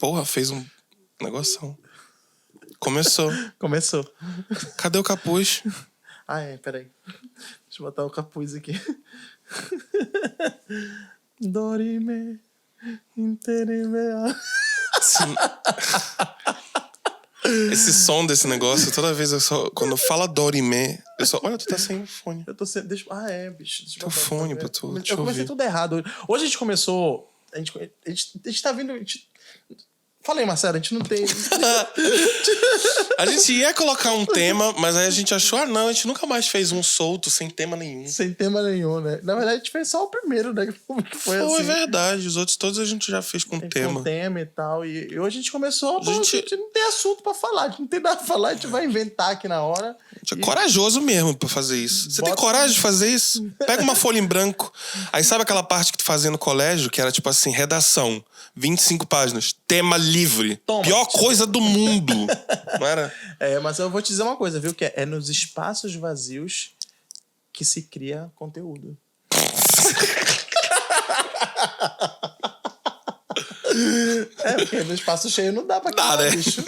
Porra, fez um negoção. Começou. Cadê o capuz? Peraí. Deixa eu botar o capuz aqui. Dorime, interime. Esse som desse negócio, toda vez quando fala Dorime, olha, tu tá sem fone. Eu tô sem. Bicho. Deixa Teu fone pra tu. Eu comecei tudo errado. Hoje a gente começou. A gente tá vindo. Falei, Marcelo, a gente não tem. A gente ia colocar um tema, mas aí a gente achou, não, a gente nunca mais fez um solto sem tema nenhum. Sem tema nenhum, né? Na verdade, a gente fez só o primeiro, né? Foi assim. É verdade. Os outros todos a gente já fez com tema. Com tema e tal. E hoje a gente começou. A gente não tem assunto pra falar. A gente não tem nada pra falar. A gente vai inventar aqui na hora. A gente é corajoso mesmo pra fazer isso. Você tem coragem de fazer isso? Pega uma folha em branco. Aí sabe aquela parte que tu fazia no colégio, que era tipo assim, redação, 25 páginas, tema livre. Toma, pior coisa do mundo. Não era? Mas eu vou te dizer uma coisa, viu? Que é nos espaços vazios que se cria conteúdo. Porque no espaço cheio não dá pra criar, né? Bicho.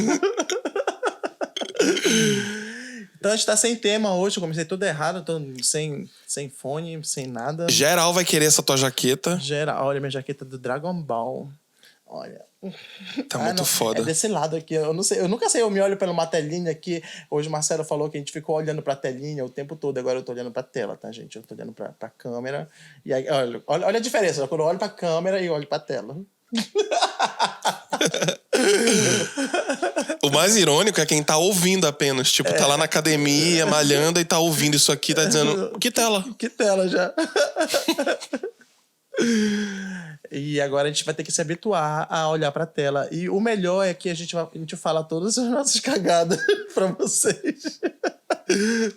Então a gente tá sem tema hoje, eu comecei tudo errado, tô sem fone, sem nada. Geral vai querer essa tua jaqueta. Olha, minha jaqueta do Dragon Ball. Olha. Tá muito foda. É desse lado aqui, eu não sei, eu nunca sei, eu me olho pela uma telinha aqui. Hoje o Marcelo falou que a gente ficou olhando pra telinha o tempo todo, agora eu tô olhando pra tela, tá, gente? Eu tô olhando pra câmera. E aí, olha a diferença, quando eu olho pra câmera e olho pra tela. O mais irônico é quem tá ouvindo apenas. Tipo, tá lá na academia, malhando e tá ouvindo isso aqui, tá dizendo, que tela? Que tela já. E agora a gente vai ter que se habituar a olhar pra tela. E o melhor é que a gente fala todas as nossas cagadas pra vocês.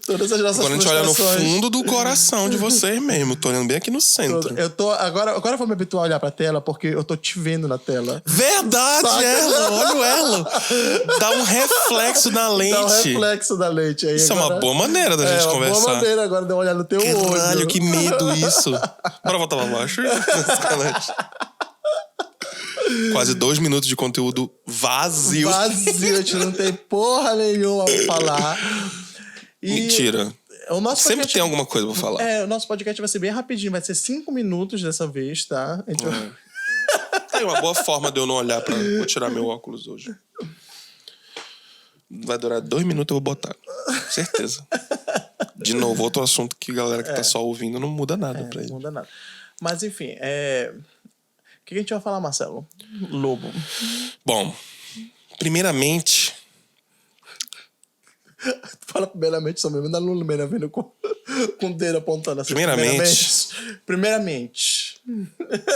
Todas as nossas Agora a gente olha no fundo do coração de vocês mesmo. Tô olhando bem aqui no centro. Agora eu vou me habituar a olhar pra tela porque eu tô te vendo na tela. Verdade, olha ela. Dá um reflexo na lente. Dá um reflexo na lente. Aí isso agora, é uma boa maneira da gente conversar. É uma boa maneira agora de eu olhar no teu olho. Caralho, que medo isso. Bora voltar pra baixo. Quase 2 minutos de conteúdo vazio. Vazio, a gente não tem porra nenhuma pra falar. Mentira. Sempre tem alguma coisa pra falar. O nosso podcast vai ser bem rapidinho. Vai ser 5 minutos dessa vez, tá? A gente vai... Tem uma boa forma de eu não olhar pra... Vou tirar meu óculos hoje. Vai durar 2 minutos, eu vou botar. Certeza. De novo, outro assunto que a galera que tá só ouvindo não muda nada pra ele. Não muda nada. Mas, enfim, o que a gente vai falar, Marcelo? Lobo. Bom, primeiramente... Fala primeiramente, só mesmo da Lumena vindo com o dedo apontando assim. Primeiramente.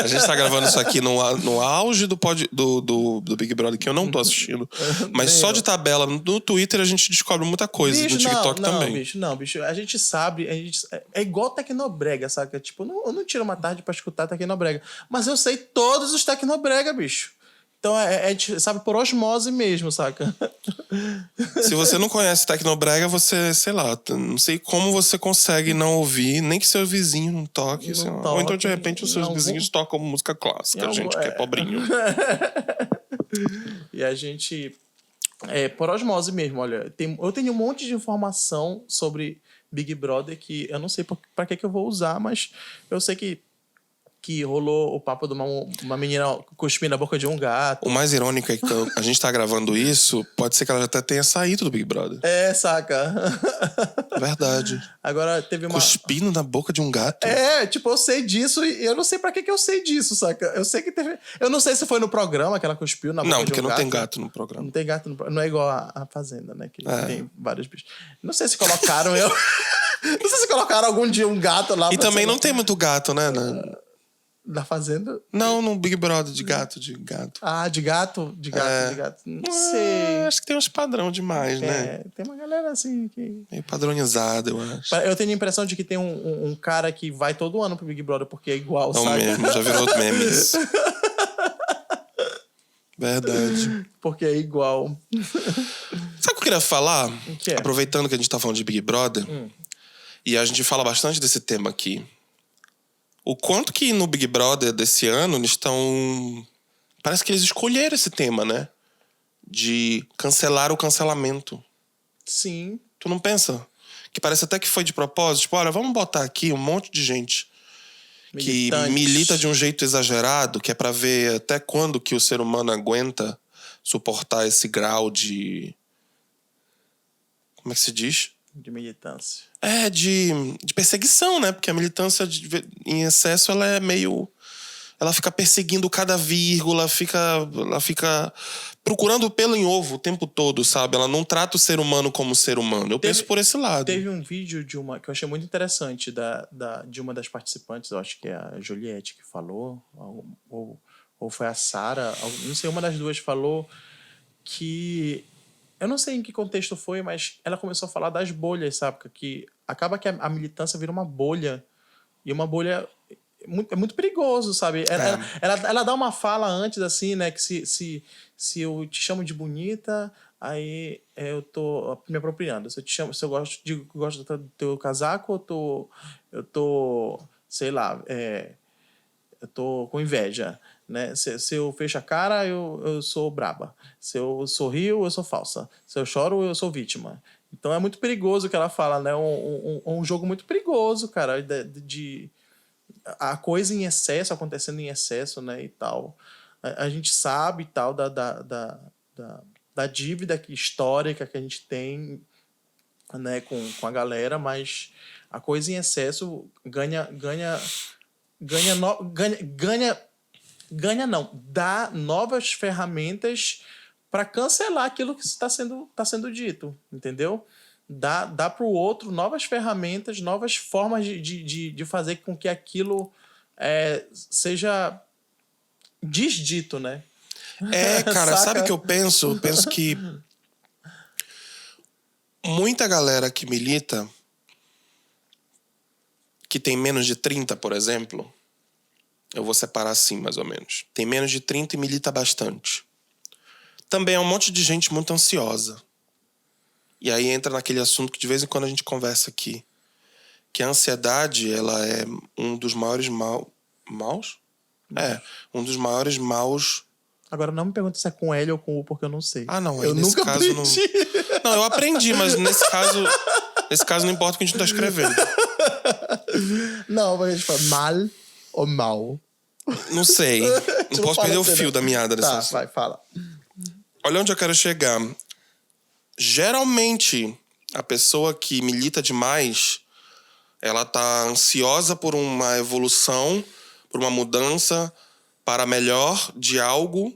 A gente tá gravando isso aqui no auge do Big Brother, que eu não tô assistindo. Mas só de tabela no Twitter a gente descobre muita coisa. Bicho, no TikTok também. Não, bicho. A gente sabe. É igual Tecnobrega, saca? Tipo, eu não tiro uma tarde pra escutar Tecnobrega. Mas eu sei todos os Tecnobrega, bicho. Então, a gente sabe por osmose mesmo, saca? Se você não conhece Tecnobrega, você, sei lá, não sei como você consegue não ouvir, nem que seu vizinho não toque. Ou então, de repente, os seus vizinhos tocam música clássica, gente que é pobrinho. E a gente... por osmose mesmo, olha. Eu tenho um monte de informação sobre Big Brother que eu não sei pra que eu vou usar, mas eu sei que rolou o papo de uma menina cuspindo na boca de um gato. O mais irônico é que a gente tá gravando isso, pode ser que ela já até tenha saído do Big Brother. Saca? Verdade. Agora teve uma... Cuspindo na boca de um gato? Tipo, eu sei disso e eu não sei pra que eu sei disso, saca? Eu sei que teve... Eu não sei se foi no programa que ela cuspiu na boca de um gato. Não, porque não tem gato no programa. Não tem gato no programa. Não é igual a Fazenda, né? Que tem vários bichos. Não sei se colocaram Não sei se colocaram algum dia um gato lá. E também não tem muito gato, né? Da Fazenda? Não, no Big Brother, de gato. Ah, de gato? De gato. Não sei. Acho que tem uns padrão demais, né? Tem uma galera assim que... meio padronizada, eu acho. Eu tenho a impressão de que tem um cara que vai todo ano pro Big Brother porque é igual, não sabe? Mesmo, já virou memes. Verdade. Porque é igual. Sabe o que eu queria falar? O que é? Aproveitando que a gente tá falando de Big Brother, e a gente fala bastante desse tema aqui. O quanto que no Big Brother desse ano eles estão Parece que eles escolheram esse tema, né? De cancelar o cancelamento. Sim. Tu não pensa? Que parece até que foi de propósito. Tipo, olha, vamos botar aqui um monte de gente que milita de um jeito exagerado, que é pra ver até quando que o ser humano aguenta suportar esse grau de... Como é que se diz? De militância. De perseguição, né? Porque a militância em excesso, ela é meio... Ela fica perseguindo cada vírgula, ela fica procurando pelo em ovo o tempo todo, sabe? Ela não trata o ser humano como ser humano. Eu penso por esse lado. Teve um vídeo que eu achei muito interessante de uma das participantes, eu acho que é a Juliette que falou, ou foi a Sara, não sei, uma das duas falou que... Eu não sei em que contexto foi, mas ela começou a falar das bolhas, sabe? Que acaba que a militância vira uma bolha. E uma bolha... É muito perigoso, sabe? Ela dá uma fala antes, assim, né? Que se eu te chamo de bonita, aí eu tô me apropriando. Se eu gosto do teu casaco, eu tô sei lá, eu tô com inveja, né? Se eu fecho a cara, eu sou braba. Se eu sorrio, eu sou falsa. Se eu choro, eu sou vítima. Então é muito perigoso o que ela fala, né? Um jogo muito perigoso, cara, de a coisa em excesso, acontecendo em excesso, né, e tal. A gente sabe e tal da dívida histórica que a gente tem, né, com a galera, mas a coisa em excesso dá novas ferramentas para cancelar aquilo que está sendo dito, entendeu? Dá para o outro novas ferramentas, novas formas de fazer com que aquilo seja desdito, né? Cara, sabe o que eu penso? Eu penso que muita galera que milita, que tem menos de 30, por exemplo, eu vou separar assim, mais ou menos. Tem menos de 30 e milita bastante. Também é um monte de gente muito ansiosa. E aí entra naquele assunto que de vez em quando a gente conversa aqui. Que a ansiedade, ela é um dos maiores maus? Um dos maiores maus. Agora não me pergunta se é com L ou com U, porque eu não sei. Ah, não. Eu nunca aprendi. Não, eu aprendi, mas nesse caso não importa o que a gente tá escrevendo. Não, a gente fala mal ou mal. Não sei. Não posso perder o fio da meada dessa. Tá, vai, fala. Olha onde eu quero chegar. Geralmente, a pessoa que milita demais, ela tá ansiosa por uma evolução, por uma mudança para melhor de algo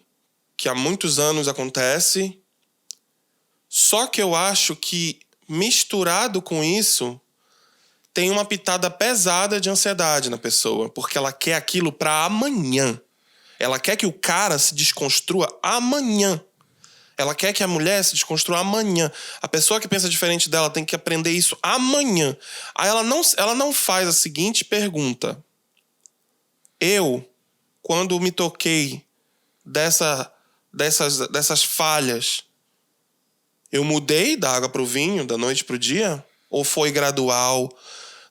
que há muitos anos acontece. Só que eu acho que, misturado com isso, tem uma pitada pesada de ansiedade na pessoa, porque ela quer aquilo para amanhã. Ela quer que o cara se desconstrua amanhã. Ela quer que a mulher se desconstrua amanhã. A pessoa que pensa diferente dela tem que aprender isso amanhã. Aí ela não faz a seguinte pergunta. Eu, quando me toquei dessas falhas, eu mudei da água pro vinho, da noite pro dia? Ou foi gradual,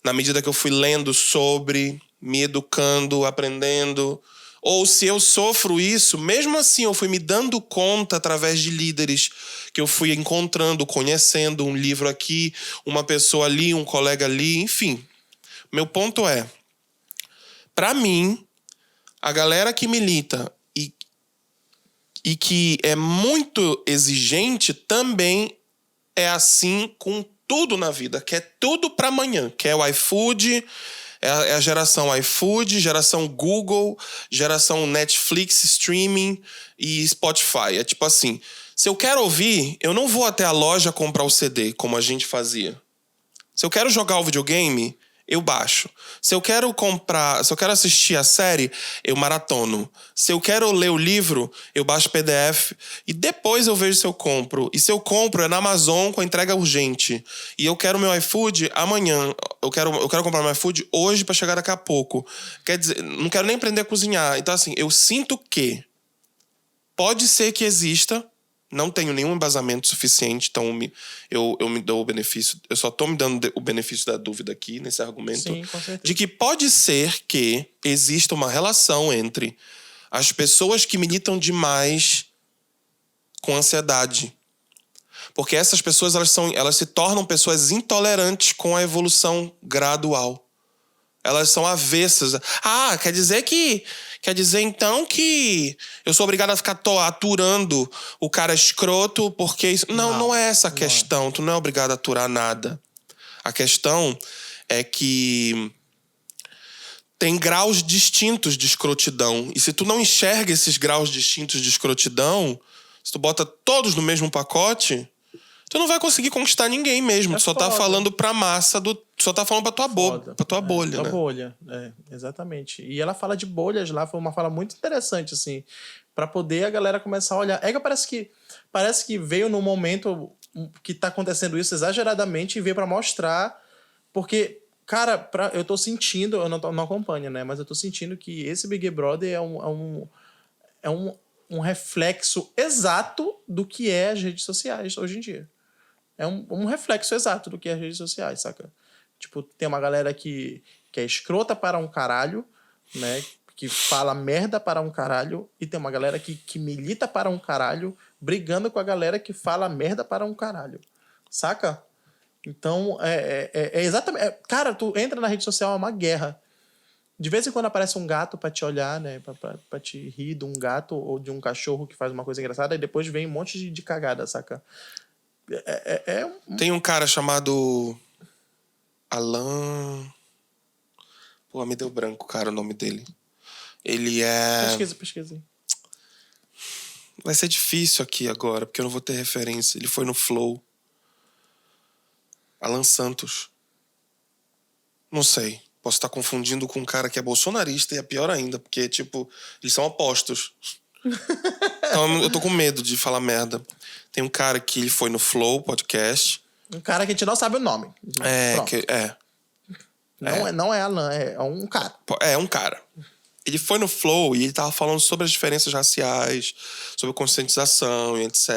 na medida que eu fui lendo sobre, me educando, aprendendo? Ou se eu sofro isso, mesmo assim eu fui me dando conta através de líderes que eu fui encontrando, conhecendo, um livro aqui, uma pessoa ali, um colega ali, enfim. Meu ponto é, pra mim, a galera que milita e que é muito exigente também é assim com tudo na vida, quer tudo pra amanhã, quer o iFood, é a geração iFood, geração Google, geração Netflix, streaming e Spotify. É tipo assim, se eu quero ouvir, eu não vou até a loja comprar o CD, como a gente fazia. Se eu quero jogar o videogame, eu baixo. Se eu quero assistir a série, eu maratono. Se eu quero ler o livro, eu baixo PDF e depois eu vejo se eu compro. E se eu compro, é na Amazon com a entrega urgente. E eu quero meu iFood amanhã. Eu quero comprar meu iFood hoje para chegar daqui a pouco. Quer dizer, não quero nem aprender a cozinhar. Então, assim, eu sinto que pode ser que exista. Não tenho nenhum embasamento suficiente, então eu me dou o benefício... Eu só tô me dando o benefício da dúvida aqui, nesse argumento. Sim, com certeza. De que pode ser que exista uma relação entre as pessoas que militam demais com ansiedade. Porque essas pessoas, elas se tornam pessoas intolerantes com a evolução gradual. Elas são avessas. Quer dizer então que eu sou obrigado a ficar aturando o cara escroto porque isso... Não é essa a questão. Tu não é obrigado a aturar nada. A questão é que tem graus distintos de escrotidão. E se tu não enxerga esses graus distintos de escrotidão, se tu bota todos no mesmo pacote, tu não vai conseguir conquistar ninguém mesmo. Tu só tá falando pra massa do... Tu só tá falando pra tua bolha, tua né? bolha, exatamente. E ela fala de bolhas lá, foi uma fala muito interessante, assim, pra poder a galera começar a olhar. É que parece que veio num momento que tá acontecendo isso exageradamente e veio pra mostrar, porque, cara, eu tô sentindo, eu não acompanho, né, mas eu tô sentindo que esse Big Brother é um reflexo exato do que é as redes sociais hoje em dia. É um reflexo exato do que é as redes sociais, saca? Tipo, tem uma galera que é escrota para um caralho, né? Que fala merda para um caralho. E tem uma galera que milita para um caralho, brigando com a galera que fala merda para um caralho. Saca? Então, é exatamente... cara, tu entra na rede social, é uma guerra. De vez em quando aparece um gato pra te olhar, né? Pra te rir de um gato ou de um cachorro que faz uma coisa engraçada. E depois vem um monte de cagada, saca? Tem um cara chamado... Alan... Pô, me deu branco, cara, o nome dele. Ele é... Pesquisa. Vai ser difícil aqui agora, porque eu não vou ter referência. Ele foi no Flow. Alan Santos. Não sei. Posso estar confundindo com um cara que é bolsonarista e é pior ainda, porque, tipo, eles são opostos. Então eu tô com medo de falar merda. Tem um cara que ele foi no Flow Podcast. Um cara que a gente não sabe o nome. Não é Alan, é um cara. É um cara. Ele foi no Flow e ele tava falando sobre as diferenças raciais, sobre conscientização e etc.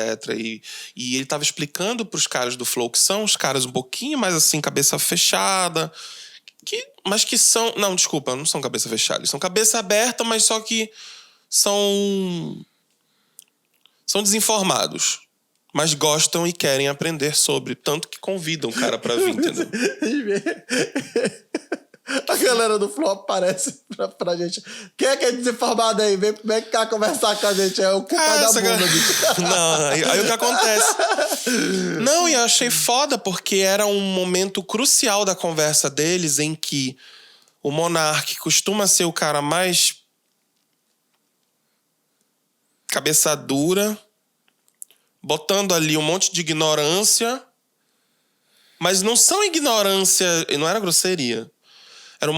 E ele tava explicando pros caras do Flow, que são os caras um pouquinho mais assim, cabeça fechada, mas que são... Não, desculpa, não são cabeça fechada. Eles são cabeça aberta, mas só que são desinformados. Mas gostam e querem aprender sobre. Tanto que convidam o cara pra vir, entendeu? A galera do Flow aparece pra gente. Quem é que é desinformado aí? Vem cá conversar com a gente. É o culpa da bunda, bicho. Não, aí o que acontece? Não, e eu achei foda, porque era um momento crucial da conversa deles em que o Monark costuma ser o cara mais cabeça dura, botando ali um monte de ignorância, mas não são ignorância... Não era grosseria. Era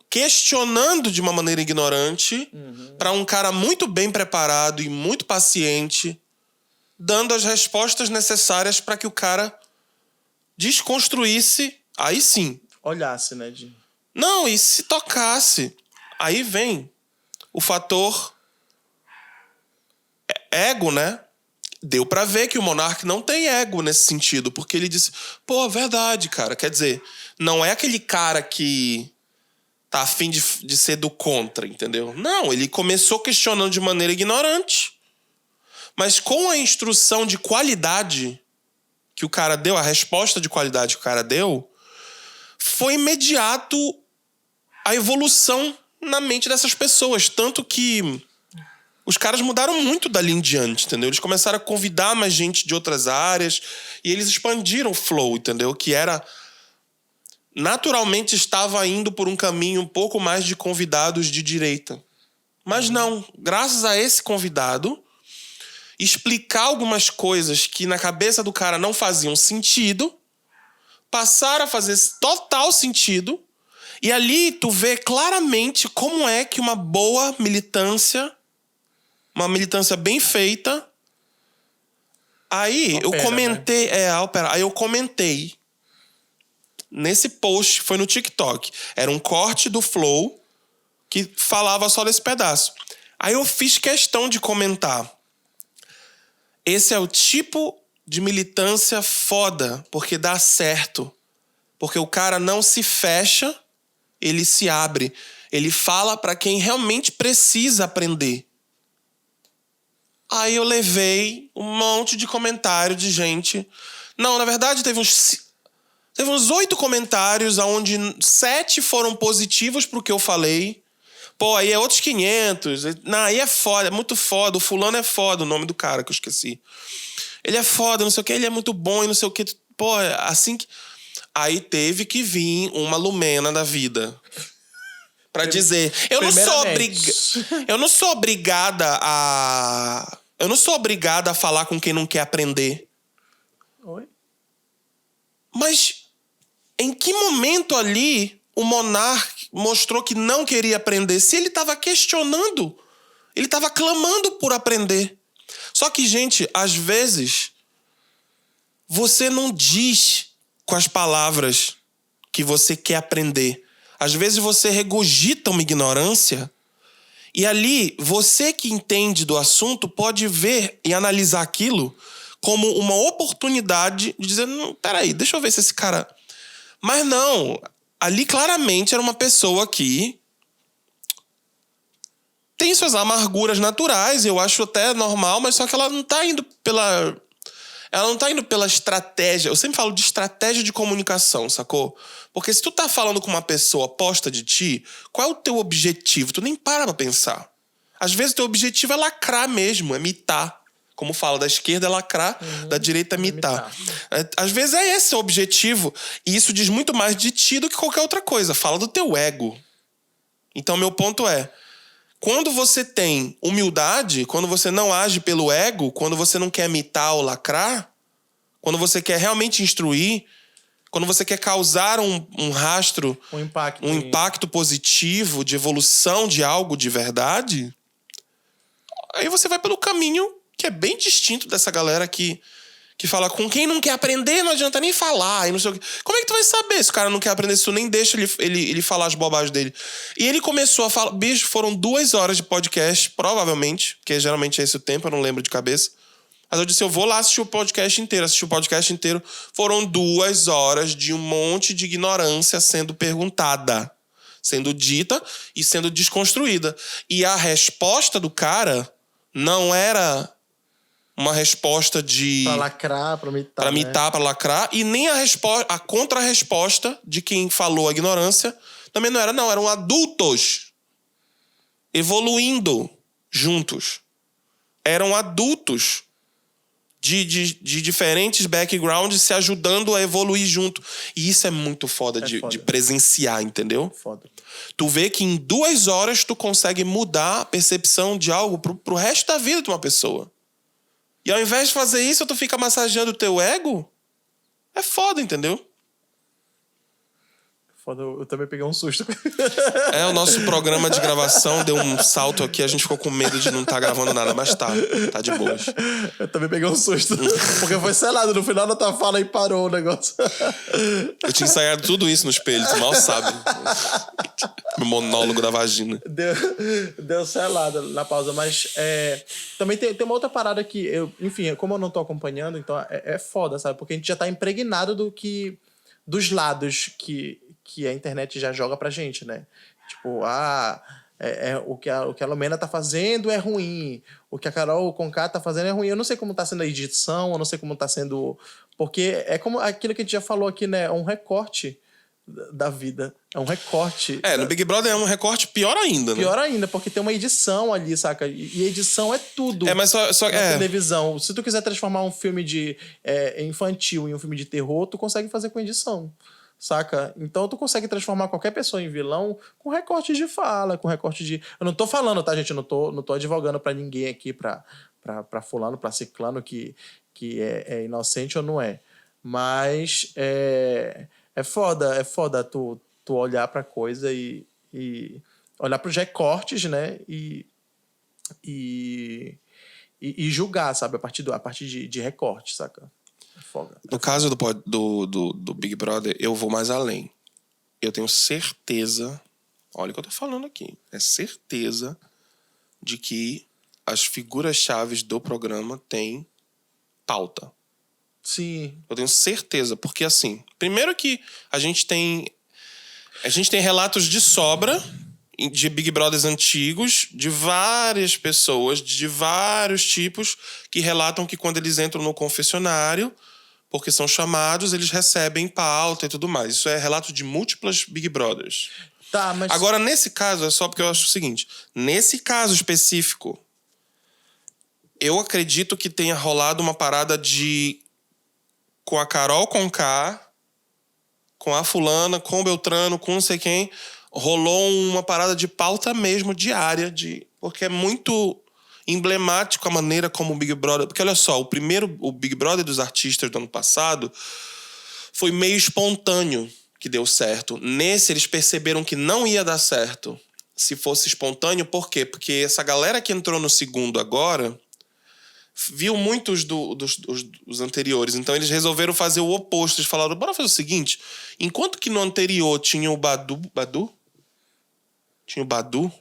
questionando de uma maneira ignorante para um cara muito bem preparado e muito paciente, dando as respostas necessárias para que o cara desconstruísse, aí sim. Olhasse, né? Não, e se tocasse. Aí vem o fator ego, né? Deu pra ver que o Monark não tem ego nesse sentido, porque ele disse, pô, verdade, cara. Quer dizer, não é aquele cara que tá afim de ser do contra, entendeu? Não, ele começou questionando de maneira ignorante. Mas com a instrução de qualidade que o cara deu, a resposta de qualidade que o cara deu, foi imediato a evolução na mente dessas pessoas. Tanto que os caras mudaram muito dali em diante, entendeu? Eles começaram a convidar mais gente de outras áreas e eles expandiram o Flow, entendeu? Que era... Naturalmente estava indo por um caminho um pouco mais de convidados de direita. Mas não, graças a esse convidado, explicar algumas coisas que na cabeça do cara não faziam sentido, passaram a fazer total sentido, e ali tu vê claramente como é que uma boa militância, uma militância bem feita... Aí eu comentei... Né? Aí eu comentei nesse post, foi no TikTok. Era um corte do Flow que falava só desse pedaço. Aí eu fiz questão de comentar. Esse é o tipo de militância foda, porque dá certo. Porque o cara não se fecha ele se abre. Ele fala pra quem realmente precisa aprender. Aí eu levei um monte de comentário de gente. Não, na verdade, teve uns 8 comentários, onde 7 foram positivos pro que eu falei. Pô, aí é outros 500. Não, aí é foda, é muito foda. O fulano é foda, o nome do cara que eu esqueci. Ele é foda, não sei o que, ele é muito bom e não sei o que. Pô, assim que... Aí teve que vir uma Lumena da vida pra dizer... Eu não sou obrigada a falar com quem não quer aprender. Oi? Mas em que momento ali o monarca mostrou que não queria aprender? Se ele estava questionando, ele estava clamando por aprender. Só que, gente, às vezes, você não diz com as palavras que você quer aprender. Às vezes você regurgita uma ignorância e ali, você que entende do assunto pode ver e analisar aquilo como uma oportunidade de dizer, não, peraí, deixa eu ver se esse cara... Mas não, ali claramente era uma pessoa que tem suas amarguras naturais, eu acho até normal, mas só que ela não tá indo pela estratégia. Eu sempre falo de estratégia de comunicação, sacou? Porque se tu tá falando com uma pessoa oposta de ti, qual é o teu objetivo? Tu nem para pra pensar. Às vezes o teu objetivo é lacrar mesmo, é mitar. Como fala, da esquerda é lacrar, da direita é mitar. Às vezes é esse o objetivo. E isso diz muito mais de ti do que qualquer outra coisa. Fala do teu ego. Então, meu ponto é... Quando você tem humildade, quando você não age pelo ego, quando você não quer mitar ou lacrar, quando você quer realmente instruir, quando você quer causar um rastro, um impacto positivo de evolução de algo de verdade, aí você vai pelo caminho que é bem distinto dessa galera que fala com quem não quer aprender, não adianta nem falar. E não sei o quê. Como é que tu vai saber se o cara não quer aprender, se tu nem deixa ele falar as bobagens dele? E ele começou a falar... Bicho, foram 2 horas de podcast, provavelmente, porque geralmente é esse o tempo, eu não lembro de cabeça. Mas eu disse, eu vou lá assistir o podcast inteiro. Assisti o podcast inteiro. Foram 2 horas de um monte de ignorância sendo perguntada, sendo dita e sendo desconstruída. E a resposta do cara não era... uma resposta de... Pra lacrar, pra mitar. Pra mitar, pra lacrar. E nem a contra-resposta de quem falou a ignorância também não era. Não, eram adultos evoluindo juntos. Eram adultos de diferentes backgrounds se ajudando a evoluir junto. E isso é muito foda, de presenciar, entendeu? Foda. Tu vê que em 2 horas tu consegue mudar a percepção de algo pro resto da vida de uma pessoa. E ao invés de fazer isso, tu fica massageando o teu ego? É foda, entendeu? Foda, eu também peguei um susto. O nosso programa de gravação deu um salto aqui, a gente ficou com medo de não estar gravando nada, mas tá de boas. Eu também peguei um susto, porque foi selado, no final da tua fala e parou o negócio. Eu tinha ensaiado tudo isso no espelho, tu mal sabe. Meu monólogo da vagina. Deu selado na pausa, mas também tem uma outra parada que enfim, como eu não tô acompanhando, então é foda, sabe? Porque a gente já tá impregnado dos lados que a internet já joga pra gente, né? Tipo, o que a Lumena tá fazendo é ruim, o que a Carol Conká tá fazendo é ruim. Eu não sei como tá sendo a edição, eu não sei como tá sendo... Porque é como aquilo que a gente já falou aqui, né? É um recorte da vida. É um recorte. No Big Brother é um recorte pior ainda, né? Pior ainda, porque tem uma edição ali, saca? E edição é tudo. Mas só na televisão. Se tu quiser transformar um filme de infantil em um filme de terror, tu consegue fazer com edição, saca? Então tu consegue transformar qualquer pessoa em vilão com recorte de fala, com recorte de... Eu não tô falando, tá, gente? Eu não tô advogando pra ninguém aqui, pra fulano, pra ciclano que é inocente ou não é. Mas é foda tu olhar pra coisa e olhar pros recortes, né? E julgar, sabe? A partir de recorte, saca? É foda. No caso do Big Brother, eu vou mais além. Eu tenho certeza, olha o que eu tô falando aqui, é certeza de que as figuras-chaves do programa têm pauta. Sim. Eu tenho certeza, porque assim, primeiro que a gente tem A gente tem relatos de sobra de Big Brothers antigos, de várias pessoas, de vários tipos, que relatam que quando eles entram no confessionário, porque são chamados, eles recebem pauta e tudo mais. Isso é relato de múltiplas Big Brothers. Tá, mas... Agora, nesse caso, é só porque eu acho o seguinte. Nesse caso específico, eu acredito que tenha rolado uma parada de... Com a Carol Conká, com a fulana, com o Beltrano, com não sei quem... Rolou uma parada de pauta mesmo, diária, porque é muito emblemático a maneira como o Big Brother... Porque olha só, o Big Brother dos artistas do ano passado foi meio espontâneo que deu certo. Nesse, eles perceberam que não ia dar certo se fosse espontâneo. Por quê? Porque essa galera que entrou no segundo agora viu muitos dos anteriores. Então, eles resolveram fazer o oposto. Eles falaram, bora fazer o seguinte. Enquanto que no anterior tinha o Badu? Tinha o Badu?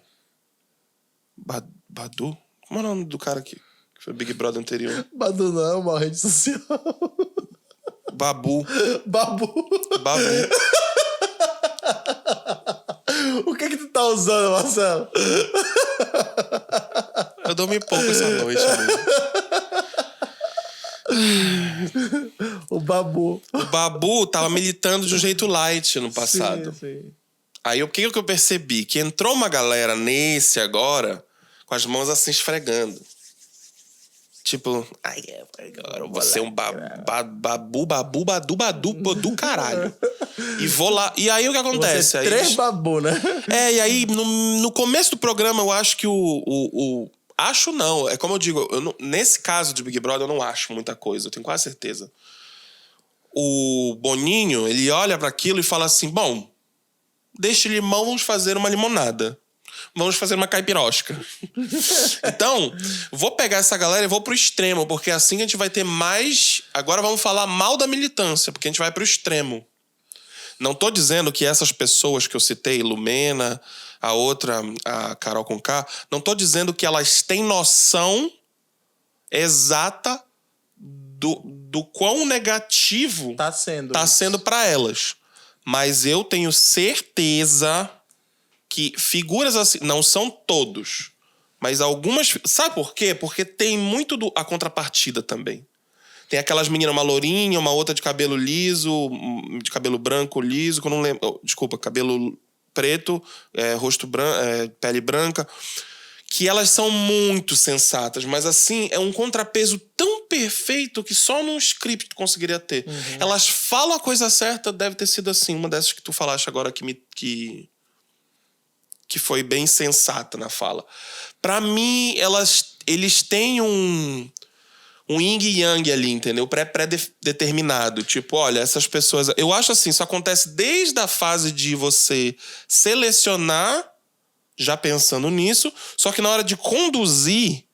Badu? Como é o nome do cara que foi Big Brother anterior? Badu não é uma rede social. Babu. Babu. O que tu tá usando, Marcelo? Eu dormi pouco essa noite, amigo. O Babu. O Babu tava militando de um jeito light no passado. Sim. Aí o que eu percebi? Que entrou uma galera nesse agora com as mãos assim esfregando. Tipo, ai, agora eu vou ser um badu do caralho. E vou lá. E aí o que acontece? Você três babu, né? E aí no começo do programa eu acho que acho não, é como eu digo, nesse caso de Big Brother eu não acho muita coisa, eu tenho quase certeza. O Boninho, ele olha pra aquilo e fala assim, bom, deste limão vamos fazer uma limonada. Vamos fazer uma caipirosca. Então, vou pegar essa galera e vou pro extremo, porque assim a gente vai ter mais... Agora vamos falar mal da militância, porque a gente vai pro extremo. Não tô dizendo que essas pessoas que eu citei, Lumena, a outra, a Carol Conká, não tô dizendo que elas têm noção exata do quão negativo tá sendo para elas. Mas eu tenho certeza que figuras assim, não são todos, mas algumas... Sabe por quê? Porque tem muito a contrapartida também. Tem aquelas meninas, uma lourinha, uma outra de cabelo liso, de cabelo branco liso, que eu não lembro... Desculpa, cabelo preto, rosto branco, pele branca, que elas são muito sensatas, mas assim, é um contrapeso tão perfeito que só num script tu conseguiria ter. Uhum. Elas falam a coisa certa, deve ter sido assim, uma dessas que tu falaste agora que foi bem sensata na fala. Pra mim, eles têm um yin e yang ali, entendeu? Pré-determinado. Tipo, olha, essas pessoas... Eu acho assim, isso acontece desde a fase de você selecionar, já pensando nisso, só que na hora de conduzir,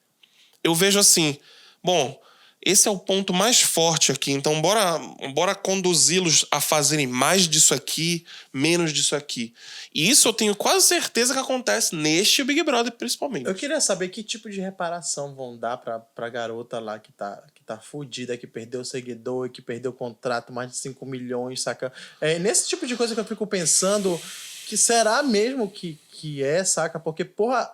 eu vejo assim, bom, esse é o ponto mais forte aqui, então bora conduzi-los a fazerem mais disso aqui, menos disso aqui. E isso eu tenho quase certeza que acontece neste Big Brother, principalmente. Eu queria saber que tipo de reparação vão dar pra garota lá que tá fudida, que perdeu o seguidor, que perdeu o contrato, mais de 5 milhões, saca? É nesse tipo de coisa que eu fico pensando que será mesmo que saca? Porque, porra,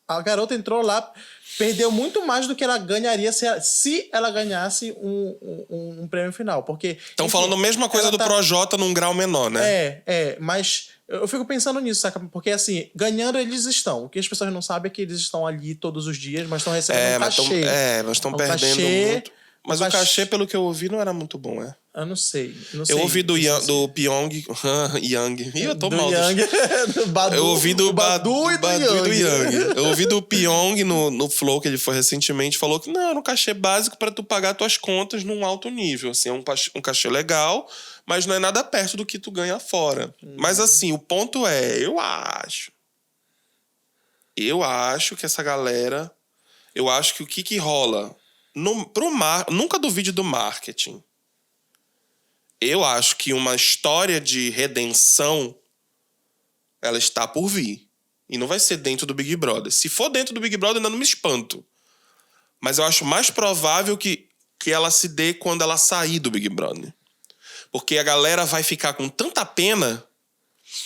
a garota entrou lá, perdeu muito mais do que ela ganharia se ela ganhasse um prêmio final. Porque estão falando a mesma coisa do Projota num grau menor, né? Mas eu fico pensando nisso, saca? Porque, assim, ganhando eles estão. O que as pessoas não sabem é que eles estão ali todos os dias, mas estão recebendo um cachê. Mas estão perdendo muito. Mas o cachê, pelo que eu ouvi, não era muito bom, Eu não sei. Eu ouvi do Pyong... Yang. Ih, eu tô do mal. Yang, do Badu, eu ouvi do Badu e do Yang. Eu ouvi do Pyong no Flow, que ele foi recentemente, falou que não, era um cachê básico pra tu pagar tuas contas num alto nível. Assim, é um cachê legal, mas não é nada perto do que tu ganha fora. Mas assim, o ponto é, eu acho que essa galera... Eu acho que o que rola... Nunca duvide do marketing. Eu acho que uma história de redenção ela está por vir. E não vai ser dentro do Big Brother. Se for dentro do Big Brother, ainda não me espanto. Mas eu acho mais provável que ela se dê quando ela sair do Big Brother. Porque a galera vai ficar com tanta pena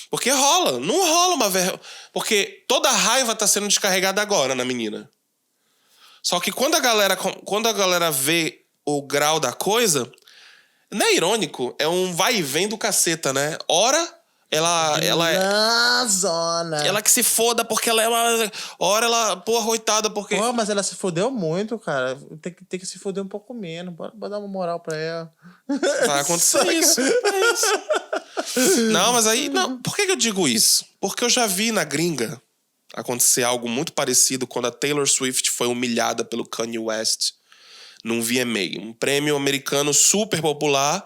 Porque rola. Não rola uma vergonha. Porque toda a raiva tá sendo descarregada agora na menina. Só que quando a galera vê o grau da coisa, não é irônico, é um vai e vem do caceta, né? Ora, ela é... zona. Ela que se foda porque ela é uma... Ora, ela... Porra, coitada, porque... Pô, mas ela se fodeu muito, cara. Tem que se foder um pouco menos. Bora dar uma moral pra ela. Vai acontecer isso. É isso. Não, mas aí... Não. Por que eu digo isso? Porque eu já vi na gringa acontecer algo muito parecido quando a Taylor Swift foi humilhada pelo Kanye West num VMA, um prêmio americano super popular,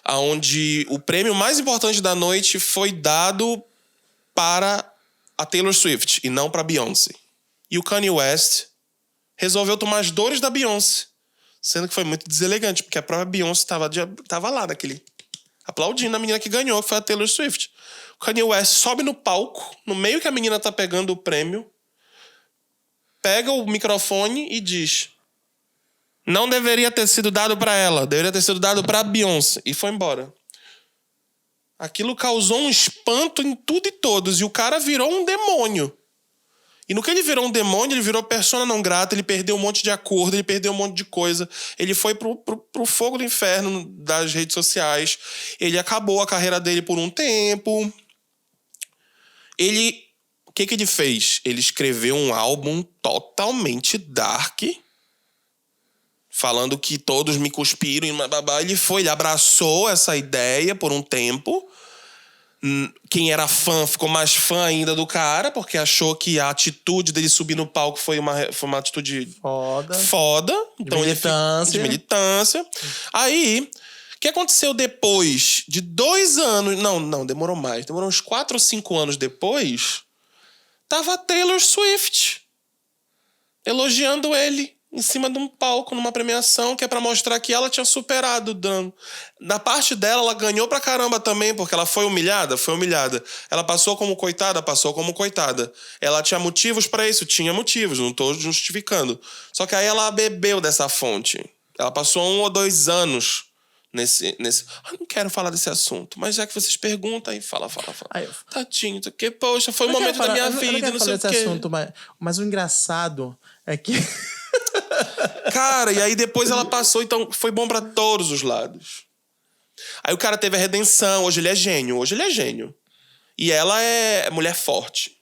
onde o prêmio mais importante da noite foi dado para a Taylor Swift e não para Beyoncé. E o Kanye West resolveu tomar as dores da Beyoncé, sendo que foi muito deselegante, porque a própria Beyoncé tava lá naquele... aplaudindo a menina que ganhou, que foi a Taylor Swift. O Kanye West sobe no palco, no meio que a menina tá pegando o prêmio, pega o microfone e diz: não deveria ter sido dado pra ela, deveria ter sido dado pra Beyoncé. E foi embora. Aquilo causou um espanto em tudo e todos, e o cara virou um demônio. E no que ele virou um demônio, ele virou persona não grata, ele perdeu um monte de acordo, ele perdeu um monte de coisa. Ele foi pro fogo do inferno das redes sociais. Ele acabou a carreira dele por um tempo. O que ele fez? Ele escreveu um álbum totalmente dark, falando que todos me cuspiram e babá. Ele abraçou essa ideia por um tempo. Quem era fã ficou mais fã ainda do cara, porque achou que a atitude dele subir no palco foi uma atitude foda. Então de militância. Aí, o que aconteceu depois de 2 anos... Não, demorou mais. Demorou uns 4 ou 5 anos depois. Tava a Taylor Swift elogiando ele em cima de um palco, numa premiação, que é pra mostrar que ela tinha superado o dano. Da parte dela, ela ganhou pra caramba também, porque ela foi humilhada. Ela passou como coitada. Ela tinha motivos pra isso? Tinha motivos, não tô justificando. Só que aí ela bebeu dessa fonte. Ela passou 1 ou 2 anos nesse... não quero falar desse assunto, mas já que vocês perguntam, aí fala. Tadinho, porque, poxa, foi um momento da minha vida, não sei o quê. Assunto, mas o engraçado é que... Cara, e aí depois ela passou, então foi bom pra todos os lados. Aí o cara teve a redenção, hoje ele é gênio. E ela é mulher forte.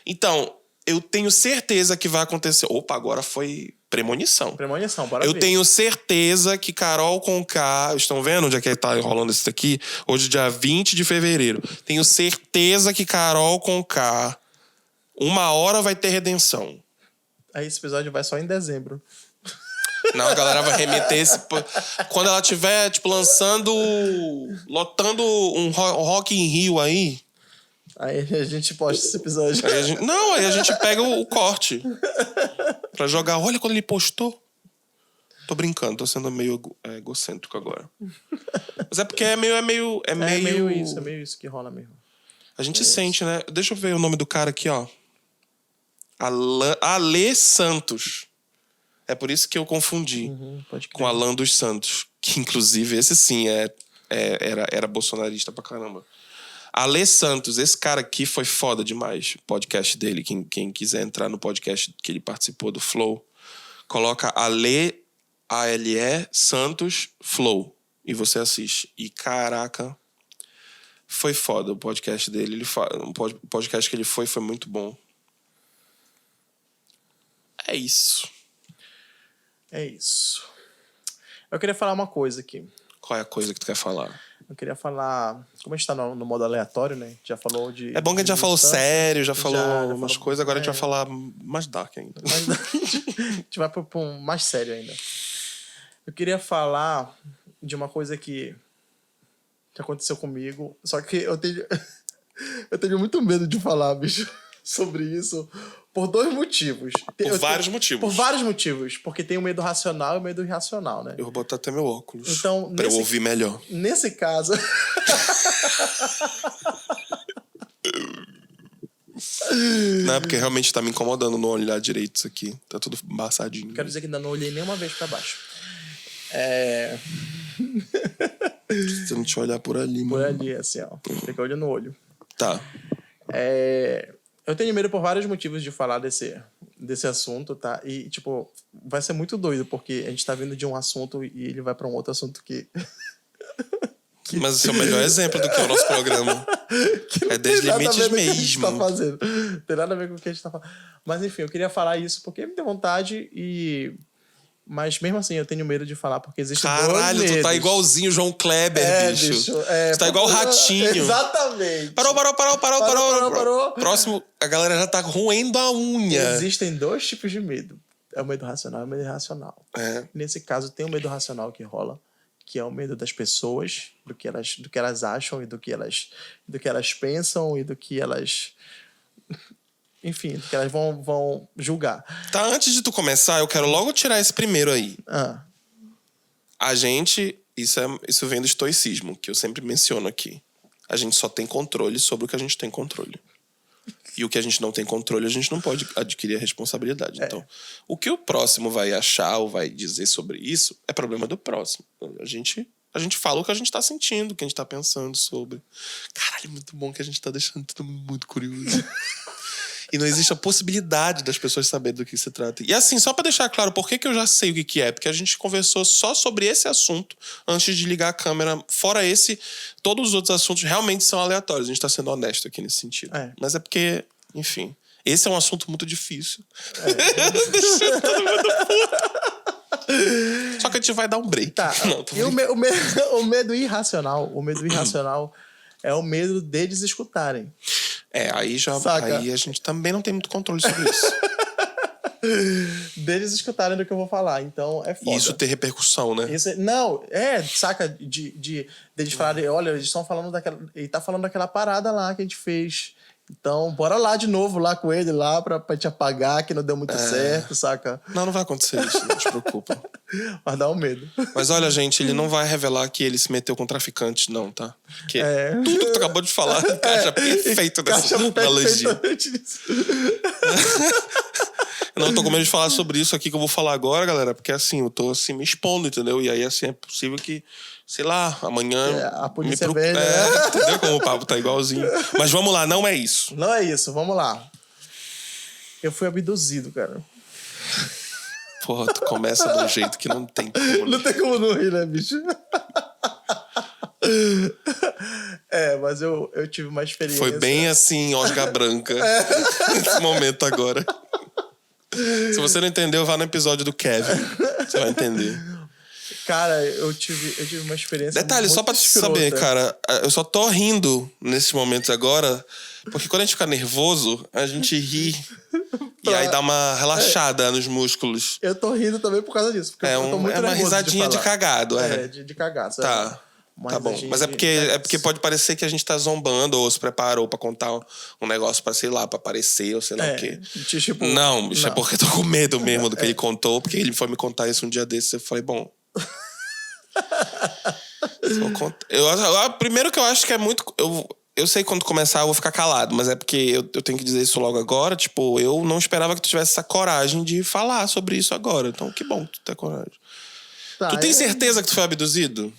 Então, eu tenho certeza que vai acontecer... Opa, agora foi premonição, bora ver. Eu tenho certeza que Carol Conká... Estão vendo onde é que tá rolando isso daqui? Hoje, dia 20 de fevereiro. Tenho certeza que Carol Conká, uma hora vai ter redenção. Aí esse episódio vai só em dezembro. Não, a galera vai remeter esse... Quando ela tiver, lotando um Rock in Rio aí... Aí a gente posta esse episódio. Aí a gente pega o corte. Pra jogar. Olha quando ele postou. Tô brincando, tô sendo meio egocêntrico agora. Mas é porque é meio isso que rola mesmo. A gente sente, né? Deixa eu ver o nome do cara aqui, ó. Alê Santos. É por isso que eu confundi com Alan dos Santos. Que, inclusive, esse sim era bolsonarista pra caramba. Alê Santos, esse cara aqui foi foda demais. O podcast dele, quem quiser entrar no podcast que ele participou do Flow, coloca Alê, A-L-E, Santos, Flow. E você assiste. E, caraca, foi foda o podcast dele. O podcast que ele foi muito bom. É isso. Eu queria falar uma coisa aqui. Qual é a coisa que tu quer falar? Eu queria falar... Como a gente tá no modo aleatório, né? A gente já falou de... É bom que a gente já falou sério, já falou umas coisas. Agora a gente vai falar mais dark ainda. A gente vai pro um mais sério ainda. Eu queria falar de uma coisa que aconteceu comigo. Só que eu tenho muito medo de falar, bicho, sobre isso. Por 2 motivos. Por vários motivos. Porque tem o medo racional e o medo irracional, né? Eu vou botar até meu óculos. Então, pra eu ouvir melhor. Nesse caso... Não, porque realmente tá me incomodando não olhar direito isso aqui. Tá tudo embaçadinho. Quero dizer que ainda não olhei nenhuma vez pra baixo. Se eu não te olhar por ali, Por mano. ali, assim, ó. Fica olho no olho. Tá. Eu tenho medo por vários motivos de falar desse assunto, tá? E, tipo, vai ser muito doido, porque a gente tá vindo de um assunto e ele vai pra um outro assunto que... Mas esse é o melhor exemplo do que é o nosso programa. É 10 limites mesmo. Tá fazendo. Tem nada a ver com o que a gente tá falando. Mas, enfim, eu queria falar isso porque me deu vontade Mas mesmo assim, eu tenho medo de falar, porque existem dois medos. Caralho, tu tá igualzinho o João Kleber, bicho. Tu tá igual o Ratinho. Exatamente. Parou. Próximo, a galera já tá roendo a unha. Existem dois tipos de medo. É o medo racional e o medo irracional. Nesse caso, tem o medo racional que rola, que é o medo das pessoas, do que elas acham e do que elas pensam e do que elas... Enfim, do que elas vão julgar. Tá, antes de tu começar, eu quero logo tirar esse primeiro aí. A gente... Isso vem do estoicismo, que eu sempre menciono aqui. A gente só tem controle sobre o que a gente tem controle. E o que a gente não tem controle, a gente não pode adquirir a responsabilidade. Então, o que o próximo vai achar ou vai dizer sobre isso é problema do próximo. A gente fala o que a gente tá sentindo, o que a gente tá pensando sobre. Caralho, é muito bom que a gente tá deixando todo mundo muito curioso. E não existe a possibilidade das pessoas saberem do que se trata. E assim, só pra deixar claro por que eu já sei o que é, porque a gente conversou só sobre esse assunto antes de ligar a câmera. Fora esse, todos os outros assuntos realmente são aleatórios. A gente tá sendo honesto aqui nesse sentido. Mas é porque, enfim, esse é um assunto muito difícil. Todo mundo puto. Só que a gente vai dar um break. Tá. Não, e o medo irracional é o medo deles escutarem. Aí a gente também não tem muito controle sobre isso. Deles escutarem do que eu vou falar, então é foda. E isso ter repercussão, né? Saca? Deles falarem, olha, eles estão falando ele tá falando daquela parada lá que a gente fez. Então, bora lá de novo, lá com ele, lá pra te apagar, que não deu muito certo, saca? Não vai acontecer isso, não te preocupa. Mas dá um medo. Mas olha, gente, ele não vai revelar que ele se meteu com traficantes, não, tá? Porque tudo que tu acabou de falar encaixa perfeito nessa analogia. Eu não tô com medo de falar sobre isso aqui que eu vou falar agora, galera, porque assim, eu tô assim me expondo, entendeu? E aí, assim, é possível que, sei lá, amanhã... a polícia vem, né? Entendeu como o papo tá igualzinho? Mas vamos lá, não é isso. Não é isso, vamos lá. Eu fui abduzido, cara. Porra, tu começa de um jeito que não tem como. Não tem como não rir, né, bicho? Mas eu tive uma experiência... Foi bem assim, Oscar Branca, nesse momento agora. Se você não entendeu, vá no episódio do Kevin. Você vai entender. Cara, eu tive uma experiência. Detalhe, só pra te saber, cara, eu só tô rindo nesses momentos agora, porque quando a gente fica nervoso, a gente ri e aí dá uma relaxada nos músculos. Eu tô rindo também por causa disso. Porque eu tô muito uma risadinha de cagado, de cagaço. Tá. Tá bom, mas é porque pode parecer que a gente tá zombando ou se preparou pra contar um negócio pra, sei lá, pra aparecer ou sei lá o quê. Tipo, não, bicho, é porque eu tô com medo mesmo do que ele contou, porque ele foi me contar isso um dia desses, eu falei, bom... Primeiro que eu acho que é muito... Eu sei quando começar eu vou ficar calado, mas é porque eu tenho que dizer isso logo agora, tipo, eu não esperava que tu tivesse essa coragem de falar sobre isso agora, então que bom que tu tem coragem. Tá, tu tem certeza que tu foi abduzido?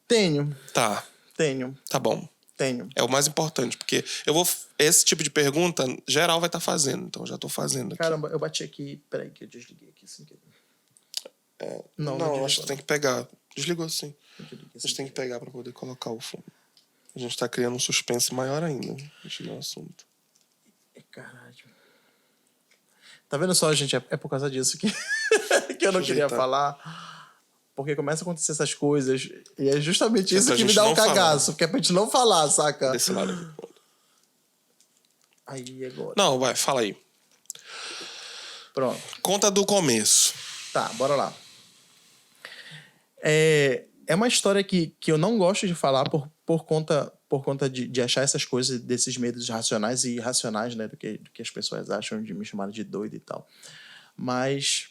Tenho. Tá. Tenho. Tá bom. Tenho. É o mais importante, porque esse tipo de pergunta, geral vai estar fazendo, então já tô fazendo aqui. Caramba, eu bati aqui, peraí que eu desliguei aqui sem querer. Não, acho que tem que pegar. Desligou sim. A gente tem que pegar pra poder colocar o fundo. A gente tá criando um suspense maior ainda. Deixa eu ver o assunto. Caralho. Tá vendo só, gente? É por causa disso que eu não queria falar. Porque começa a acontecer essas coisas. E é justamente isso que me dá um cagaço. Porque é pra gente não falar, saca? Desse lado aqui. Aí, agora. Não, vai, fala aí. Pronto. Conta do começo. Tá, bora lá. É uma história que eu não gosto de falar por conta de achar essas coisas, desses medos racionais e irracionais, né? Do que as pessoas acham de me chamar de doido e tal. Mas...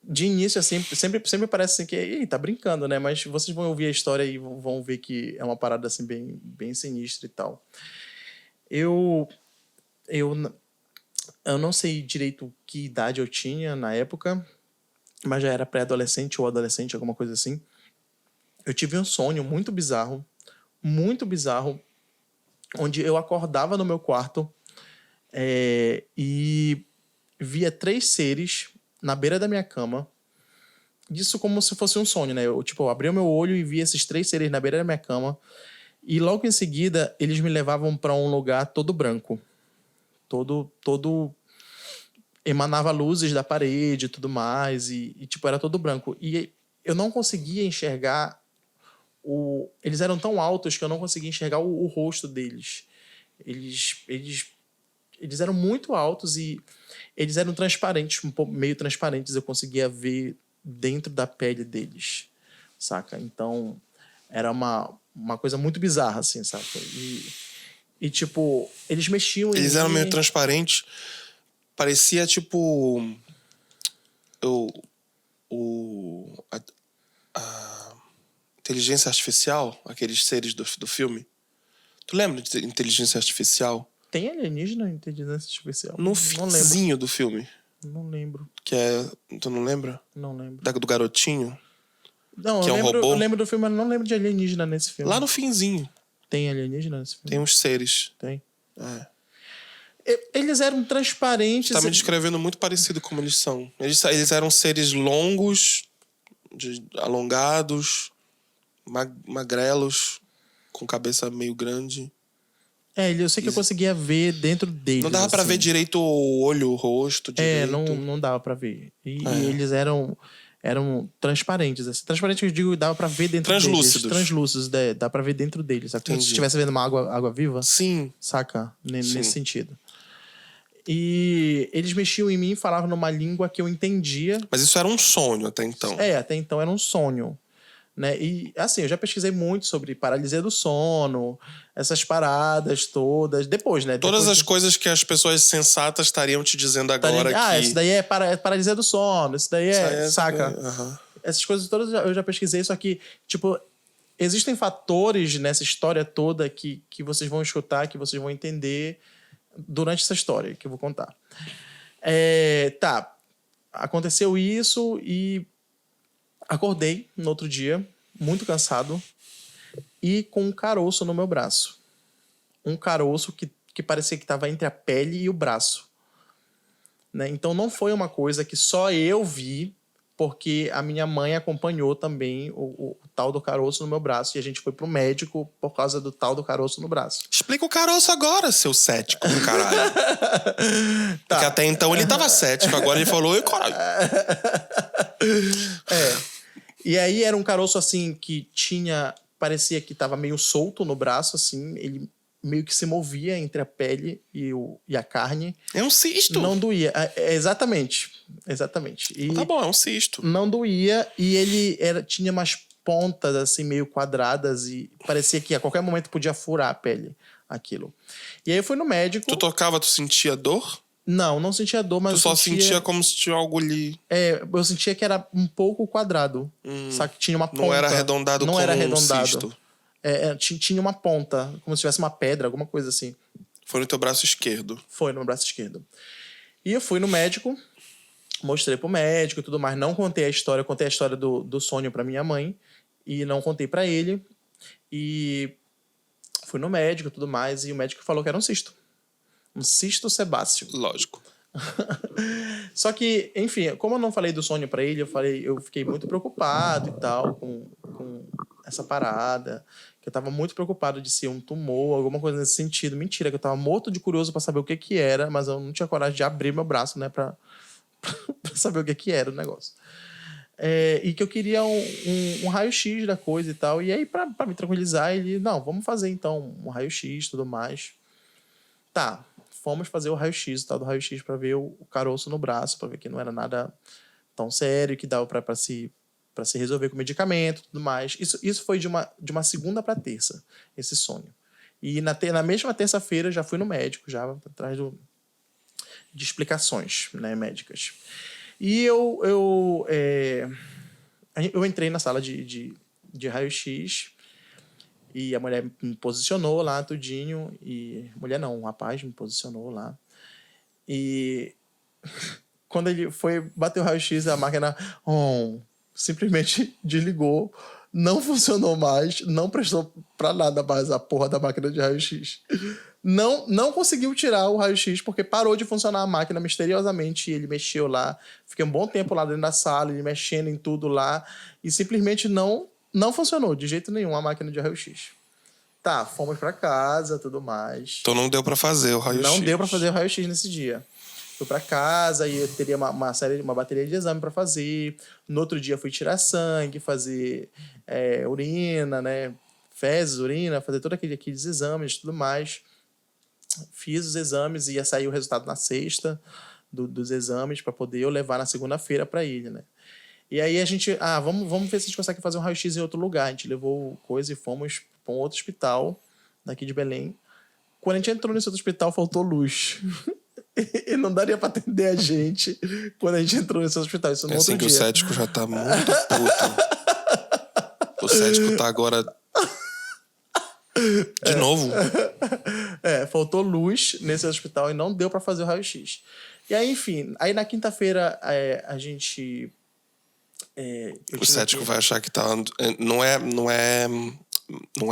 de início, assim, sempre parece assim que tá brincando, né? Mas vocês vão ouvir a história e vão ver que é uma parada assim bem, bem sinistra e tal. Eu não sei direito que idade eu tinha na época, mas já era pré-adolescente ou adolescente, alguma coisa assim. eu tive um sonho muito bizarro, onde eu acordava no meu quarto e via 3 seres na beira da minha cama. Isso como se fosse um sonho, né? Eu abria o meu olho e via esses 3 seres na beira da minha cama. E logo em seguida, eles me levavam para um lugar todo branco. Todo emanava luzes da parede e tudo mais. E era todo branco. E eu não conseguia enxergar eles eram tão altos que eu não conseguia enxergar o rosto deles. Eles eram muito altos e eles eram transparentes, meio transparentes. Eu conseguia ver dentro da pele deles, saca? Então, era uma coisa muito bizarra, assim, saca? E tipo, eles mexiam em Eles eram meio transparentes. Parecia, tipo... a inteligência artificial, aqueles seres do filme. Tu lembra de inteligência artificial? Tem alienígena em inteligência artificial? No finzinho do filme. Não lembro. Tu não lembra? Não lembro. Do garotinho? Não, que eu robô? Eu lembro do filme, mas não lembro de alienígena nesse filme. Lá no finzinho. Tem alienígena nesse filme? Tem uns seres. Tem. Eles eram transparentes. Tá me descrevendo muito parecido como eles são. Eles eram seres longos, alongados, magrelos, com cabeça meio grande. Eu sei que eu conseguia ver dentro deles. Não dava pra ver direito o olho, o rosto direito. Não dava pra ver. E eles eram transparentes. Assim. Transparente, eu digo, dava pra ver dentro deles. Translúcidos. Dá pra ver dentro deles. Como se estivesse vendo uma água viva. Sim. Saca? Nesse sentido. E eles mexiam em mim e falavam numa língua que eu entendia. Mas isso era um sonho até então. Até então era um sonho. Né? E, assim, eu já pesquisei muito sobre paralisia do sono, essas paradas todas. Depois, né? Todas as coisas que as pessoas sensatas estariam te dizendo agora que... isso daí é paralisia do sono, isso daí saca? Essas coisas todas eu já pesquisei, só que, tipo, existem fatores nessa história toda que vocês vão escutar, que vocês vão entender durante essa história que eu vou contar. Aconteceu isso e acordei no outro dia, muito cansado, e com um caroço no meu braço. Um caroço que parecia que estava entre a pele e o braço. Né? Então não foi uma coisa que só eu vi, porque a minha mãe acompanhou também o tal do caroço no meu braço, e a gente foi pro médico por causa do tal do caroço no braço. Explica o caroço agora, seu cético do caralho. Porque até então ele tava cético, agora ele falou, caralho. E aí era um caroço assim que parecia que tava meio solto no braço, assim, ele meio que se movia entre a pele e a carne. É um cisto. Não doía. Exatamente. E tá bom, é um cisto. Não doía e ele tinha umas pontas assim meio quadradas e parecia que a qualquer momento podia furar a pele, aquilo. E aí eu fui no médico. Tu tocava, tu sentia dor? Não sentia dor, mas tu só sentia como se tinha algo ali. Eu sentia que era um pouco quadrado. Só que tinha uma ponta. Não era arredondado como um cisto. Tinha uma ponta, como se tivesse uma pedra, alguma coisa assim. Foi no teu braço esquerdo? Foi no meu braço esquerdo. E eu fui no médico, mostrei pro médico e tudo mais. Não contei a história, contei a história do sonho pra minha mãe. E não contei pra ele. E fui no médico e tudo mais. E o médico falou que era um cisto. Um cisto sebáceo. Lógico. Só que, enfim, como eu não falei do sonho pra ele, eu fiquei muito preocupado e tal com essa parada. Que eu tava muito preocupado de ser um tumor, alguma coisa nesse sentido. Mentira, que eu tava morto de curioso pra saber o que era, mas eu não tinha coragem de abrir meu braço, né, pra saber o que era o negócio. E que eu queria um raio-x da coisa e tal. E aí, pra me tranquilizar, ele... Não, vamos fazer, então, um raio-x e tudo mais. Tá, fomos fazer o raio-x, o tal do raio-x, pra ver o caroço no braço, pra ver que não era nada tão sério, que dava pra se resolver com medicamento e tudo mais. Isso foi de uma segunda pra terça, esse sonho. E na mesma terça-feira, já fui no médico, já atrás de explicações, né, médicas. E eu entrei na sala de raio-x e a mulher me posicionou lá tudinho. Mulher não, um rapaz me posicionou lá. E quando ele foi bater o raio-x, a máquina simplesmente desligou Não funcionou mais, não prestou pra nada mais a porra da máquina de raio-x. Não conseguiu tirar o raio-x porque parou de funcionar a máquina misteriosamente e ele mexeu lá. Fiquei um bom tempo lá dentro da sala, ele mexendo em tudo lá e simplesmente não funcionou de jeito nenhum a máquina de raio-x. Tá, fomos pra casa, tudo mais. Então não deu pra fazer o raio-x. Não deu pra fazer o raio-x nesse dia. Fui pra casa e eu teria uma bateria de exame pra fazer. No outro dia fui tirar sangue, fazer urina, né? Fezes, urina, fazer todos aqueles exames e tudo mais. Fiz os exames e ia sair o resultado na sexta dos exames pra poder eu levar na segunda-feira pra ele, né? E aí a gente... vamos ver se a gente consegue fazer um raio-x em outro lugar. A gente levou coisa e fomos pra um outro hospital daqui de Belém. Quando a gente entrou nesse outro hospital, faltou luz. E não daria pra atender a gente quando a gente entrou nesse hospital. Isso no outro assim que dia. O cético já tá muito puto. O cético tá agora... De novo. Faltou luz nesse hospital e não deu pra fazer o raio-x. E aí, enfim... Aí na quinta-feira a gente... O cético vai achar que tá... Não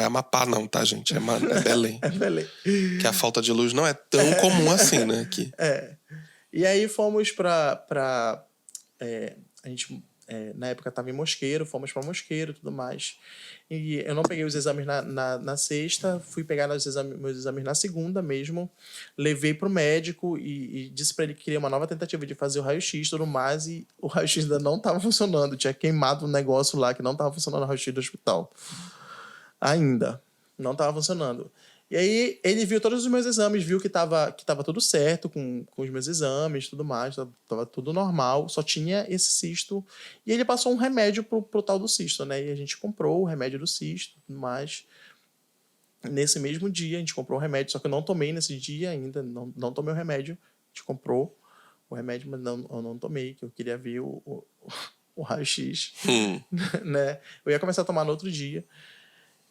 é Amapá, não, tá, gente? É Belém. É Belém. Que a falta de luz não é tão comum assim, né? Aqui. E aí fomos pra a gente, na época, tava em Mosqueiro, fomos pra Mosqueiro e tudo mais. E eu não peguei os exames na sexta, fui pegar meus exames na segunda mesmo. Levei pro médico e disse pra ele que queria uma nova tentativa de fazer o raio-x e tudo mais. E o raio-x ainda não tava funcionando. Tinha queimado um negócio lá que não tava funcionando o raio-x do hospital. Ainda. Não tava funcionando. E aí ele viu todos os meus exames, viu que tava tudo certo com os meus exames e tudo mais, tava tudo normal, só tinha esse cisto. E ele passou um remédio pro tal do cisto, né? E a gente comprou o remédio do cisto e tudo mais. Nesse mesmo dia a gente comprou o remédio, só que eu não tomei nesse dia ainda, não tomei o remédio. A gente comprou o remédio, mas eu não tomei, que eu queria ver o raio-x. Né? Eu ia começar a tomar no outro dia.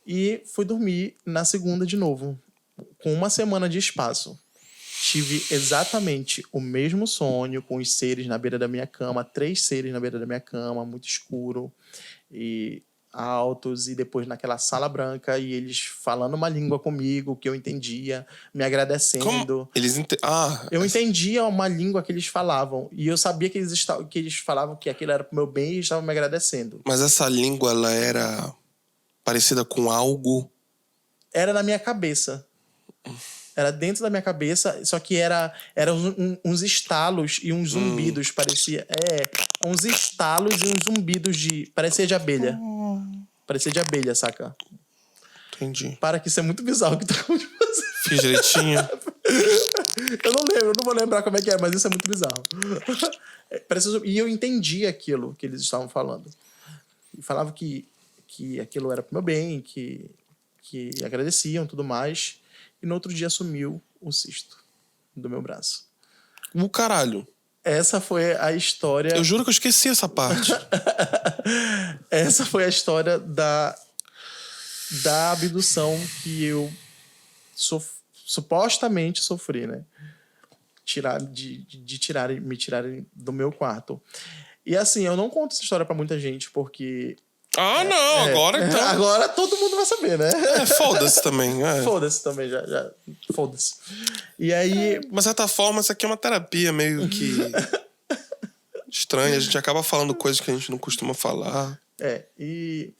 E fui dormir na segunda de novo, com uma semana de espaço. Tive exatamente o mesmo sonho, com os seres na beira da minha cama, 3 seres na beira da minha cama, muito escuro e altos, e depois naquela sala branca, e eles falando uma língua comigo que eu entendia, me agradecendo. Como? Eu entendia uma língua que eles falavam, e eu sabia que eles falavam que aquilo era pro meu bem e estavam me agradecendo. Mas essa língua, ela era... parecida com algo? Era na minha cabeça. Era dentro da minha cabeça, só que era uns estalos e uns zumbidos, parecia... uns estalos e uns zumbidos parecia de abelha. Parecia de abelha, saca? Entendi. Para que isso é muito bizarro que tu acabou de fazer. Fiz direitinho. Eu não vou lembrar como é que é, mas isso é muito bizarro. E eu entendi aquilo que eles estavam falando. E falavam que aquilo era pro meu bem, que agradeciam e tudo mais. E no outro dia sumiu o cisto do meu braço. Caralho. Essa foi a história... Eu juro que eu esqueci essa parte. Essa foi a história da abdução que eu supostamente sofri, né? Me tirarem do meu quarto. E assim, eu não conto essa história pra muita gente, porque... não, agora então. Agora todo mundo vai saber, né? Foda-se também. Foda-se também, já. Foda-se. E aí... De uma certa forma, isso aqui é uma terapia meio que estranha. A gente acaba falando coisas que a gente não costuma falar. E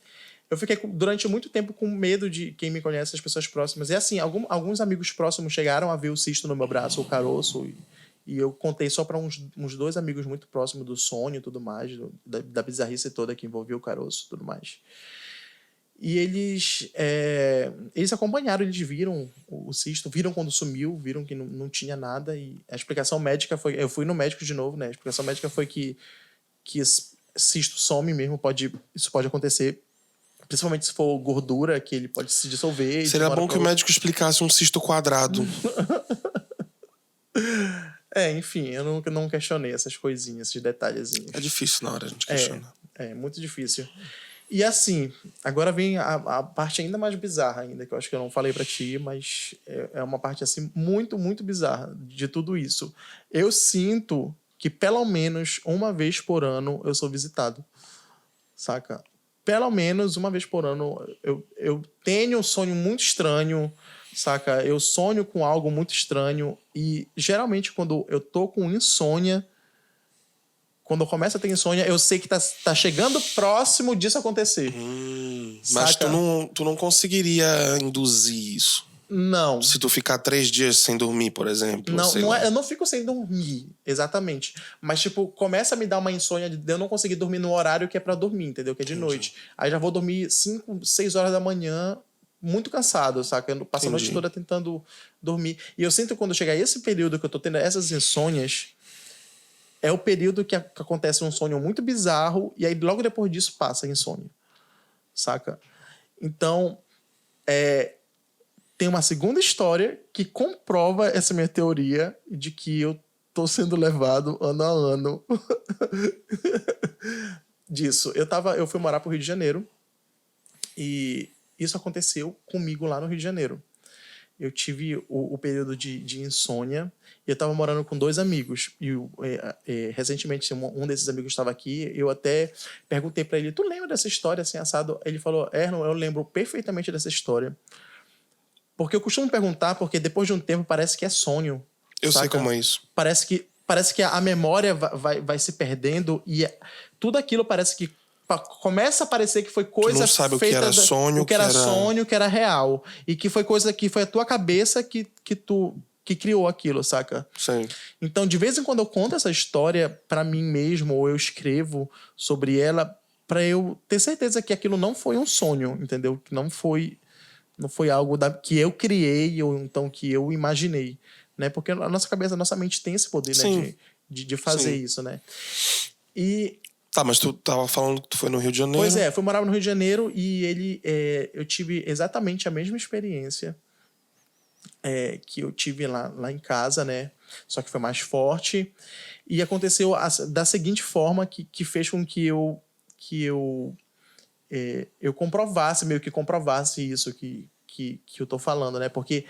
eu fiquei durante muito tempo com medo de quem me conhece, as pessoas próximas. E assim, alguns amigos próximos chegaram a ver o cisto no meu braço, o caroço, e eu contei só para uns 2 amigos muito próximos do sonho e tudo mais, da bizarrice toda que envolvia o caroço e tudo mais. E eles acompanharam, eles viram o cisto, viram quando sumiu, viram que não tinha nada. E a explicação médica foi... Eu fui no médico de novo, né? A explicação médica foi que esse cisto some mesmo, isso pode acontecer, principalmente se for gordura, que ele pode se dissolver. Seria bom que o médico explicasse um cisto quadrado. Enfim, eu não questionei essas coisinhas, esses detalhezinhos. É difícil na hora a gente questionar. É muito difícil. E assim, agora vem a parte ainda mais bizarra ainda, que eu acho que eu não falei pra ti, mas é uma parte assim muito, muito bizarra de tudo isso. Eu sinto que pelo menos uma vez por ano eu sou visitado, saca? pelo menos uma vez por ano, eu tenho um sonho muito estranho, saca? Eu sonho com algo muito estranho e geralmente quando eu tô com insônia, quando eu começo a ter insônia, eu sei que tá chegando próximo disso acontecer. Mas tu não conseguiria induzir isso? Não. Se tu ficar 3 dias sem dormir, por exemplo. Não eu não fico sem dormir, exatamente. Mas, tipo, começa a me dar uma insônia de eu não conseguir dormir no horário que é pra dormir, entendeu? Que é de noite. Aí já vou dormir 5, 6 horas da manhã, muito cansado, saca? Eu passo a noite toda tentando dormir. E eu sinto quando chegar esse período que eu tô tendo essas insônias, é o período que acontece um sonho muito bizarro e aí logo depois disso passa a insônia, saca? Então, tem uma segunda história que comprova essa minha teoria de que eu tô sendo levado ano a ano disso. Eu fui morar pro Rio de Janeiro e isso aconteceu comigo lá no Rio de Janeiro. Eu tive o período de insônia e eu tava morando com 2 amigos. E recentemente um desses amigos estava aqui. Eu até perguntei para ele, tu lembra dessa história assim, assado? Ele falou, Erlon, eu lembro perfeitamente dessa história. Porque eu costumo perguntar, porque depois de um tempo parece que é sonho. Eu sei como é isso. Parece que a memória vai se perdendo e tudo aquilo parece que começa a parecer que foi coisa tu não sabe feita... o que era sonho, o que era sonho, o que era real. E que foi coisa que foi a tua cabeça que criou aquilo, saca? Sim. Então, de vez em quando eu conto essa história pra mim mesmo, ou eu escrevo sobre ela, pra eu ter certeza que aquilo não foi um sonho, entendeu? Que não foi algo que eu criei ou então que eu imaginei, né? Porque a nossa cabeça, a nossa mente tem esse poder, né? De fazer isso, né? E... Tá, mas tu tava falando que tu foi no Rio de Janeiro. Pois é, fui morar no Rio de Janeiro e eu tive exatamente a mesma experiência que eu tive lá em casa, né? Só que foi mais forte. E aconteceu da seguinte forma que fez com que eu comprovasse, meio que comprovasse isso que eu tô falando, né? Porque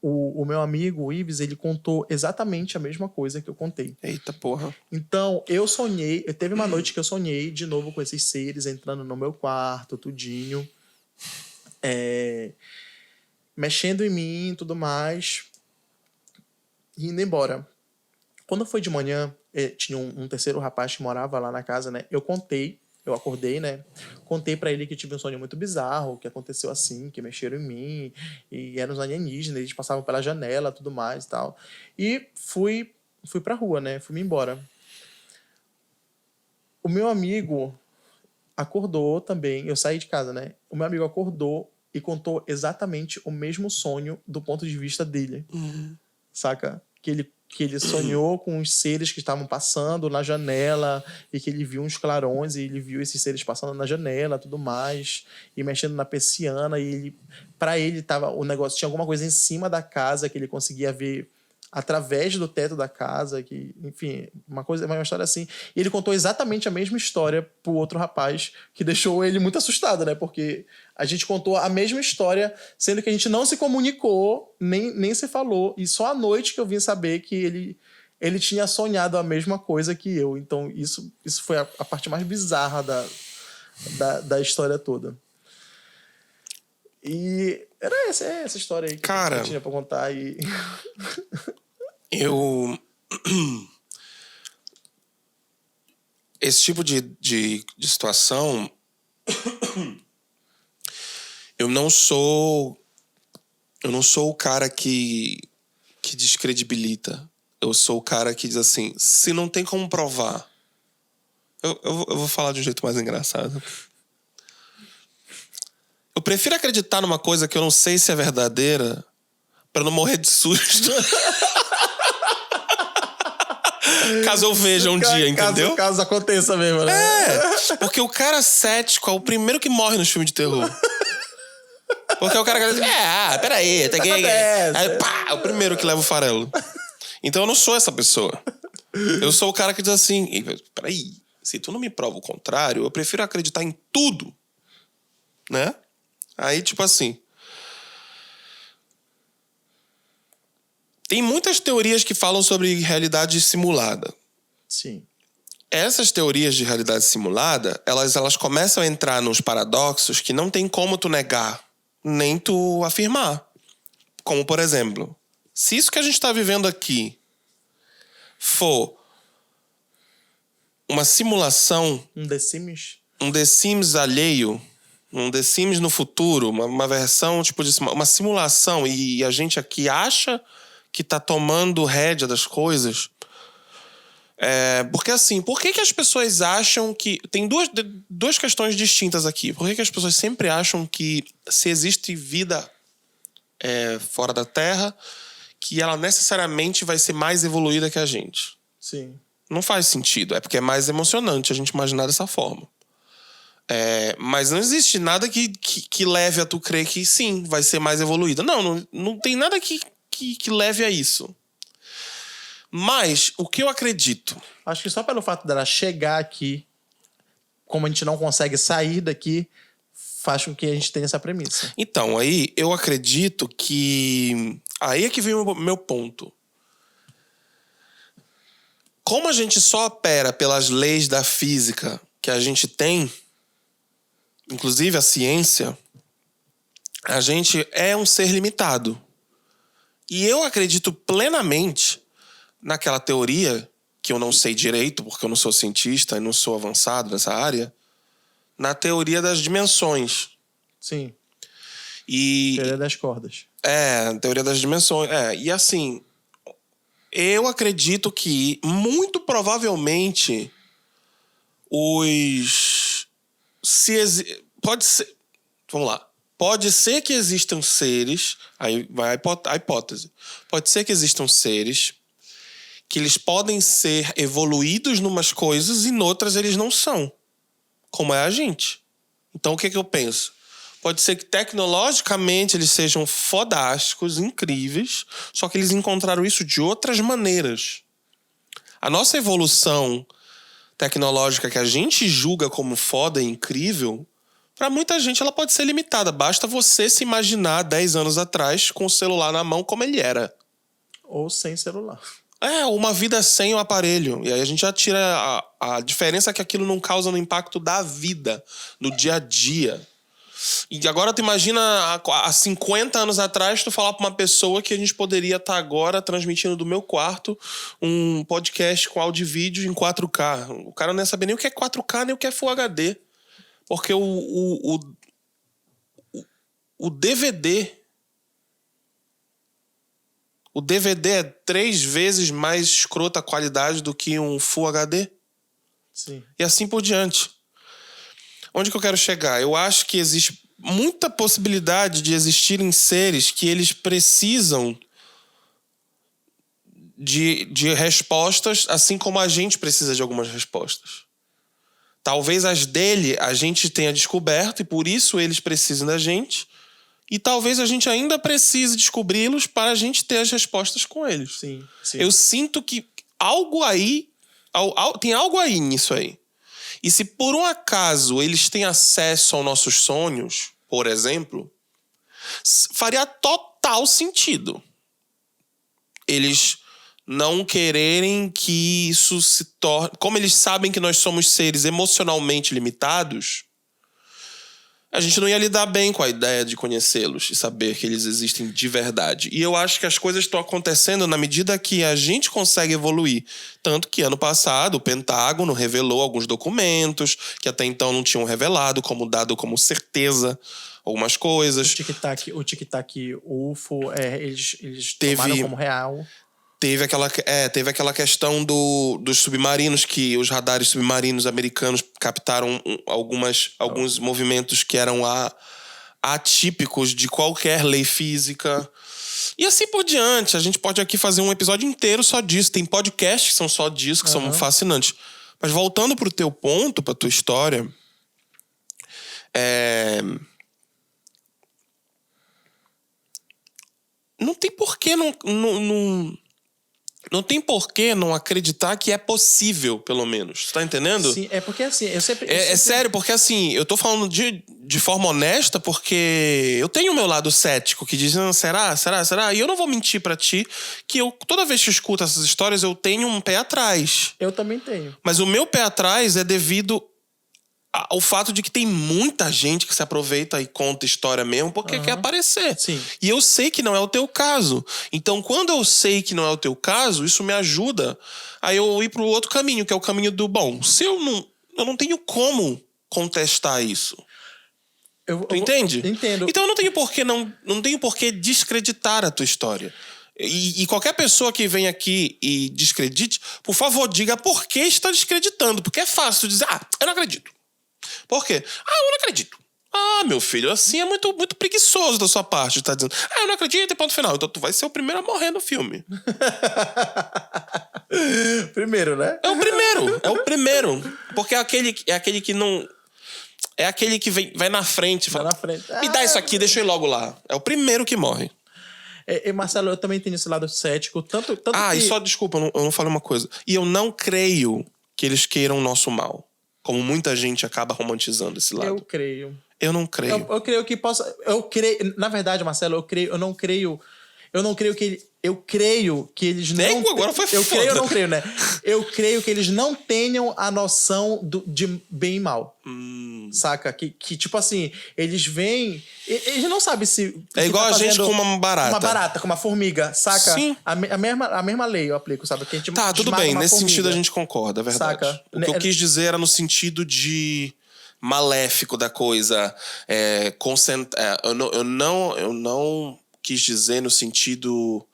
o meu amigo, o Ives, ele contou exatamente a mesma coisa que eu contei. Eita porra. Então, teve uma noite que eu sonhei de novo com esses seres entrando no meu quarto, tudinho. Mexendo em mim e tudo mais. E indo embora. Quando foi de manhã, tinha um terceiro rapaz que morava lá na casa, né? Eu acordei, né? Contei pra ele que tive um sonho muito bizarro, que aconteceu assim, que mexeram em mim, e eram os alienígenas, eles passavam pela janela, tudo mais e tal. E fui pra rua, né? Fui me embora. O meu amigo acordou também, eu saí de casa, né? O meu amigo acordou e contou exatamente o mesmo sonho do ponto de vista dele. Saca? Que ele sonhou com os seres que estavam passando na janela e que ele viu uns clarões e ele viu esses seres passando na janela, tudo mais, e mexendo na persiana e para ele tava o negócio, tinha alguma coisa em cima da casa que ele conseguia ver através do teto da casa, que, enfim, uma história assim. E ele contou exatamente a mesma história pro outro rapaz, que deixou ele muito assustado, né? Porque a gente contou a mesma história, sendo que a gente não se comunicou, nem se falou, e só à noite que eu vim saber que ele tinha sonhado a mesma coisa que eu. Então, isso foi a parte mais bizarra da história toda. E era essa história aí que eu tinha pra contar. E... Esse tipo de situação... Eu não sou o cara que descredibilita. Eu sou o cara que diz assim, se não tem como provar... Eu vou falar de um jeito mais engraçado. Eu prefiro acreditar numa coisa que eu não sei se é verdadeira pra não morrer de susto. Caso eu veja um dia, entendeu? Caso aconteça mesmo, né? Porque o cara cético é o primeiro que morre nos filmes de terror. Porque o cara que diz, peraí, tá aqui. Aí, pá, é o primeiro que leva o farelo. Então eu não sou essa pessoa. Eu sou o cara que diz assim, peraí, se tu não me prova o contrário, eu prefiro acreditar em tudo. Né? Aí, tipo assim... Tem muitas teorias que falam sobre realidade simulada. Sim. essas teorias de realidade simulada, elas começam a entrar nos paradoxos que não tem como tu negar, nem tu afirmar. Como, por exemplo, se isso que a gente está vivendo aqui for uma simulação... Um The Sims? Um The Sims alheio, um The Sims no futuro, uma versão, tipo, de uma simulação, e a gente aqui acha que tá tomando rédea das coisas... porque assim, por que as pessoas acham que... Tem duas questões distintas aqui. Por que as pessoas sempre acham que se existe vida fora da Terra, que ela necessariamente vai ser mais evoluída que a gente? Sim. Não faz sentido. É porque é mais emocionante a gente imaginar dessa forma. Mas não existe nada que leve a tu crer que sim, vai ser mais evoluída. Não tem nada que leve a isso. Mas, o que eu acredito... Acho que só pelo fato dela chegar aqui, como a gente não consegue sair daqui, faz com que a gente tenha essa premissa. Então, aí eu acredito que... Aí é que vem o meu ponto. Como a gente só opera pelas leis da física que a gente tem, inclusive a ciência, a gente é um ser limitado. E eu acredito plenamente naquela teoria, que eu não sei direito, porque eu não sou cientista e não sou avançado nessa área, na teoria das dimensões. Sim. Teoria das cordas. Teoria das dimensões. E assim, eu acredito que, muito provavelmente, pode ser... Vamos lá. Pode ser que existam seres... Aí vai a hipótese. Pode ser que existam seres que eles podem ser evoluídos numas coisas e noutras eles não são. Como é a gente. Então, o que eu penso? Pode ser que tecnologicamente eles sejam fodásticos, incríveis, só que eles encontraram isso de outras maneiras. A nossa evolução tecnológica que a gente julga como foda e incrível, para muita gente ela pode ser limitada. Basta você se imaginar 10 anos atrás com o celular na mão como ele era. Ou sem celular. Uma vida sem o aparelho. E aí a gente já tira a diferença que aquilo não causa no impacto da vida, no dia a dia. E agora tu imagina há 50 anos atrás tu falar pra uma pessoa que a gente poderia estar agora transmitindo do meu quarto um podcast com áudio e vídeo em 4K. O cara não ia saber nem o que é 4K, nem o que é Full HD. Porque o DVD... O DVD é 3 vezes mais escrota a qualidade do que um Full HD. Sim. E assim por diante. Onde que eu quero chegar? Eu acho que existe muita possibilidade de existirem seres que eles precisam de respostas, assim como a gente precisa de algumas respostas. Talvez as dele a gente tenha descoberto e por isso eles precisam da gente. E talvez a gente ainda precise descobri-los para a gente ter as respostas com eles. Sim. Eu sinto que algo aí... tem algo aí nisso aí. E se por um acaso eles têm acesso aos nossos sonhos, por exemplo, faria total sentido eles não quererem que isso se torne... Como eles sabem que nós somos seres emocionalmente limitados, a gente não ia lidar bem com a ideia de conhecê-los e saber que eles existem de verdade. E eu acho que as coisas estão acontecendo na medida que a gente consegue evoluir. Tanto que ano passado o Pentágono revelou alguns documentos que até então não tinham revelado, como dado como certeza algumas coisas. O Tic-Tac UFO, eles tomaram como real. Teve aquela questão dos submarinos, que os radares submarinos americanos captaram alguns movimentos que eram atípicos de qualquer lei física. E assim por diante. A gente pode aqui fazer um episódio inteiro só disso. Tem podcasts que são só disso, que são fascinantes. Mas voltando pro teu ponto, pra tua história... Não tem porquê não tem por que não acreditar que é possível, pelo menos. Tá entendendo? Sim, é porque assim, eu sempre... É sério, porque assim, eu tô falando de forma honesta, porque eu tenho o meu lado cético, que diz, será? E eu não vou mentir pra ti, que toda vez que eu escuto essas histórias, eu tenho um pé atrás. Eu também tenho. Mas o meu pé atrás é devido ao fato de que tem muita gente que se aproveita e conta história mesmo porque quer aparecer. Sim. E eu sei que não é o teu caso. Então, quando eu sei que não é o teu caso, isso me ajuda a eu ir pro outro caminho, que é o caminho do, bom, se eu não tenho como contestar isso. Tu entende? Entendo. Então eu não tenho por que descreditar a tua história. E qualquer pessoa que vem aqui e descredite, por favor, diga por que está descreditando. Porque é fácil tu dizer, eu não acredito. Por quê? Eu não acredito. Meu filho, assim é muito, muito preguiçoso da sua parte. Tá dizendo, eu não acredito e ponto final. Então tu vai ser o primeiro a morrer no filme. Primeiro, né? É o primeiro. Porque é aquele que não... É aquele que vai na frente. Fala, na frente. Me dá isso aqui, deixa eu ir logo lá. É o primeiro que morre. Marcelo, eu também tenho esse lado cético. Tanto que... E só desculpa, eu não falei uma coisa. E eu não creio que eles queiram o nosso mal. Como muita gente acaba romantizando esse lado. Eu creio. Eu não creio. Eu creio que possa... Na verdade, Marcelo, eu não creio que... Eu creio que eles não... Agora foi eu foda. creio ou não creio, né? Eu creio que eles não tenham a noção de bem e mal. Saca? Que, tipo assim, eles vêm... Eles não sabem se... É igual a gente com uma barata. Uma barata, com uma formiga, saca? Sim. A mesma lei eu aplico, sabe? Que a gente tudo bem. Nesse formiga. sentido a gente concorda, é verdade. Saca? O que eu quis dizer era no sentido de... maléfico da coisa. Eu não quis dizer no sentido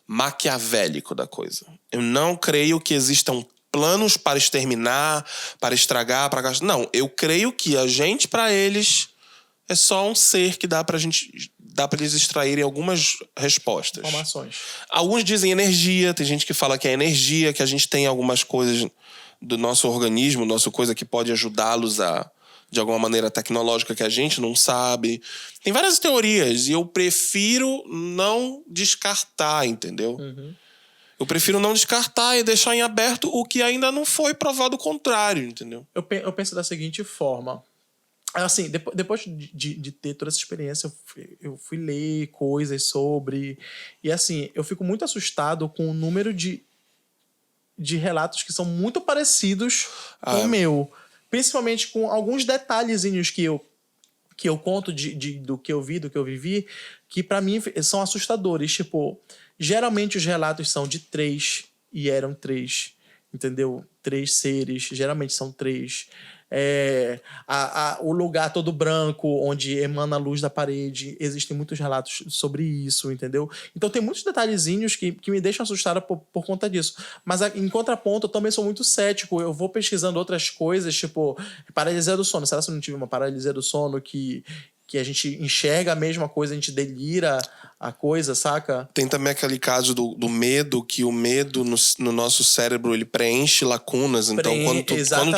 maquiavélico da coisa. Eu não creio que existam planos para exterminar, para estragar, para... Não, eu creio que a gente, para eles, é só um ser que dá pra eles extraírem algumas respostas. Informações. Alguns dizem energia, tem gente que fala que é energia, que a gente tem algumas coisas do nosso organismo, nossa coisa que pode ajudá-los de alguma maneira tecnológica que a gente não sabe. Tem várias teorias e eu prefiro não descartar, entendeu? Eu prefiro não descartar e deixar em aberto o que ainda não foi provado o contrário, entendeu? Eu penso da seguinte forma. Assim, depois de ter toda essa experiência, eu fui ler coisas sobre... E assim, eu fico muito assustado com o número de relatos que são muito parecidos com o meu. Principalmente com alguns detalhezinhos que eu conto do que eu vi, do que eu vivi, que pra mim são assustadores. Tipo, geralmente os relatos são de 3 e eram 3, entendeu? 3 seres, geralmente são 3. O lugar todo branco, onde emana a luz da parede, existem muitos relatos sobre isso, entendeu? Então tem muitos detalhezinhos que me deixam assustada por conta disso. Mas em contraponto, eu também sou muito cético. Eu vou pesquisando outras coisas, tipo paralisia do sono. Será que eu não tive uma paralisia do sono que a gente enxerga a mesma coisa, a gente delira a coisa, saca? Tem também aquele caso do medo, que o medo no nosso cérebro, ele preenche lacunas. Então, quando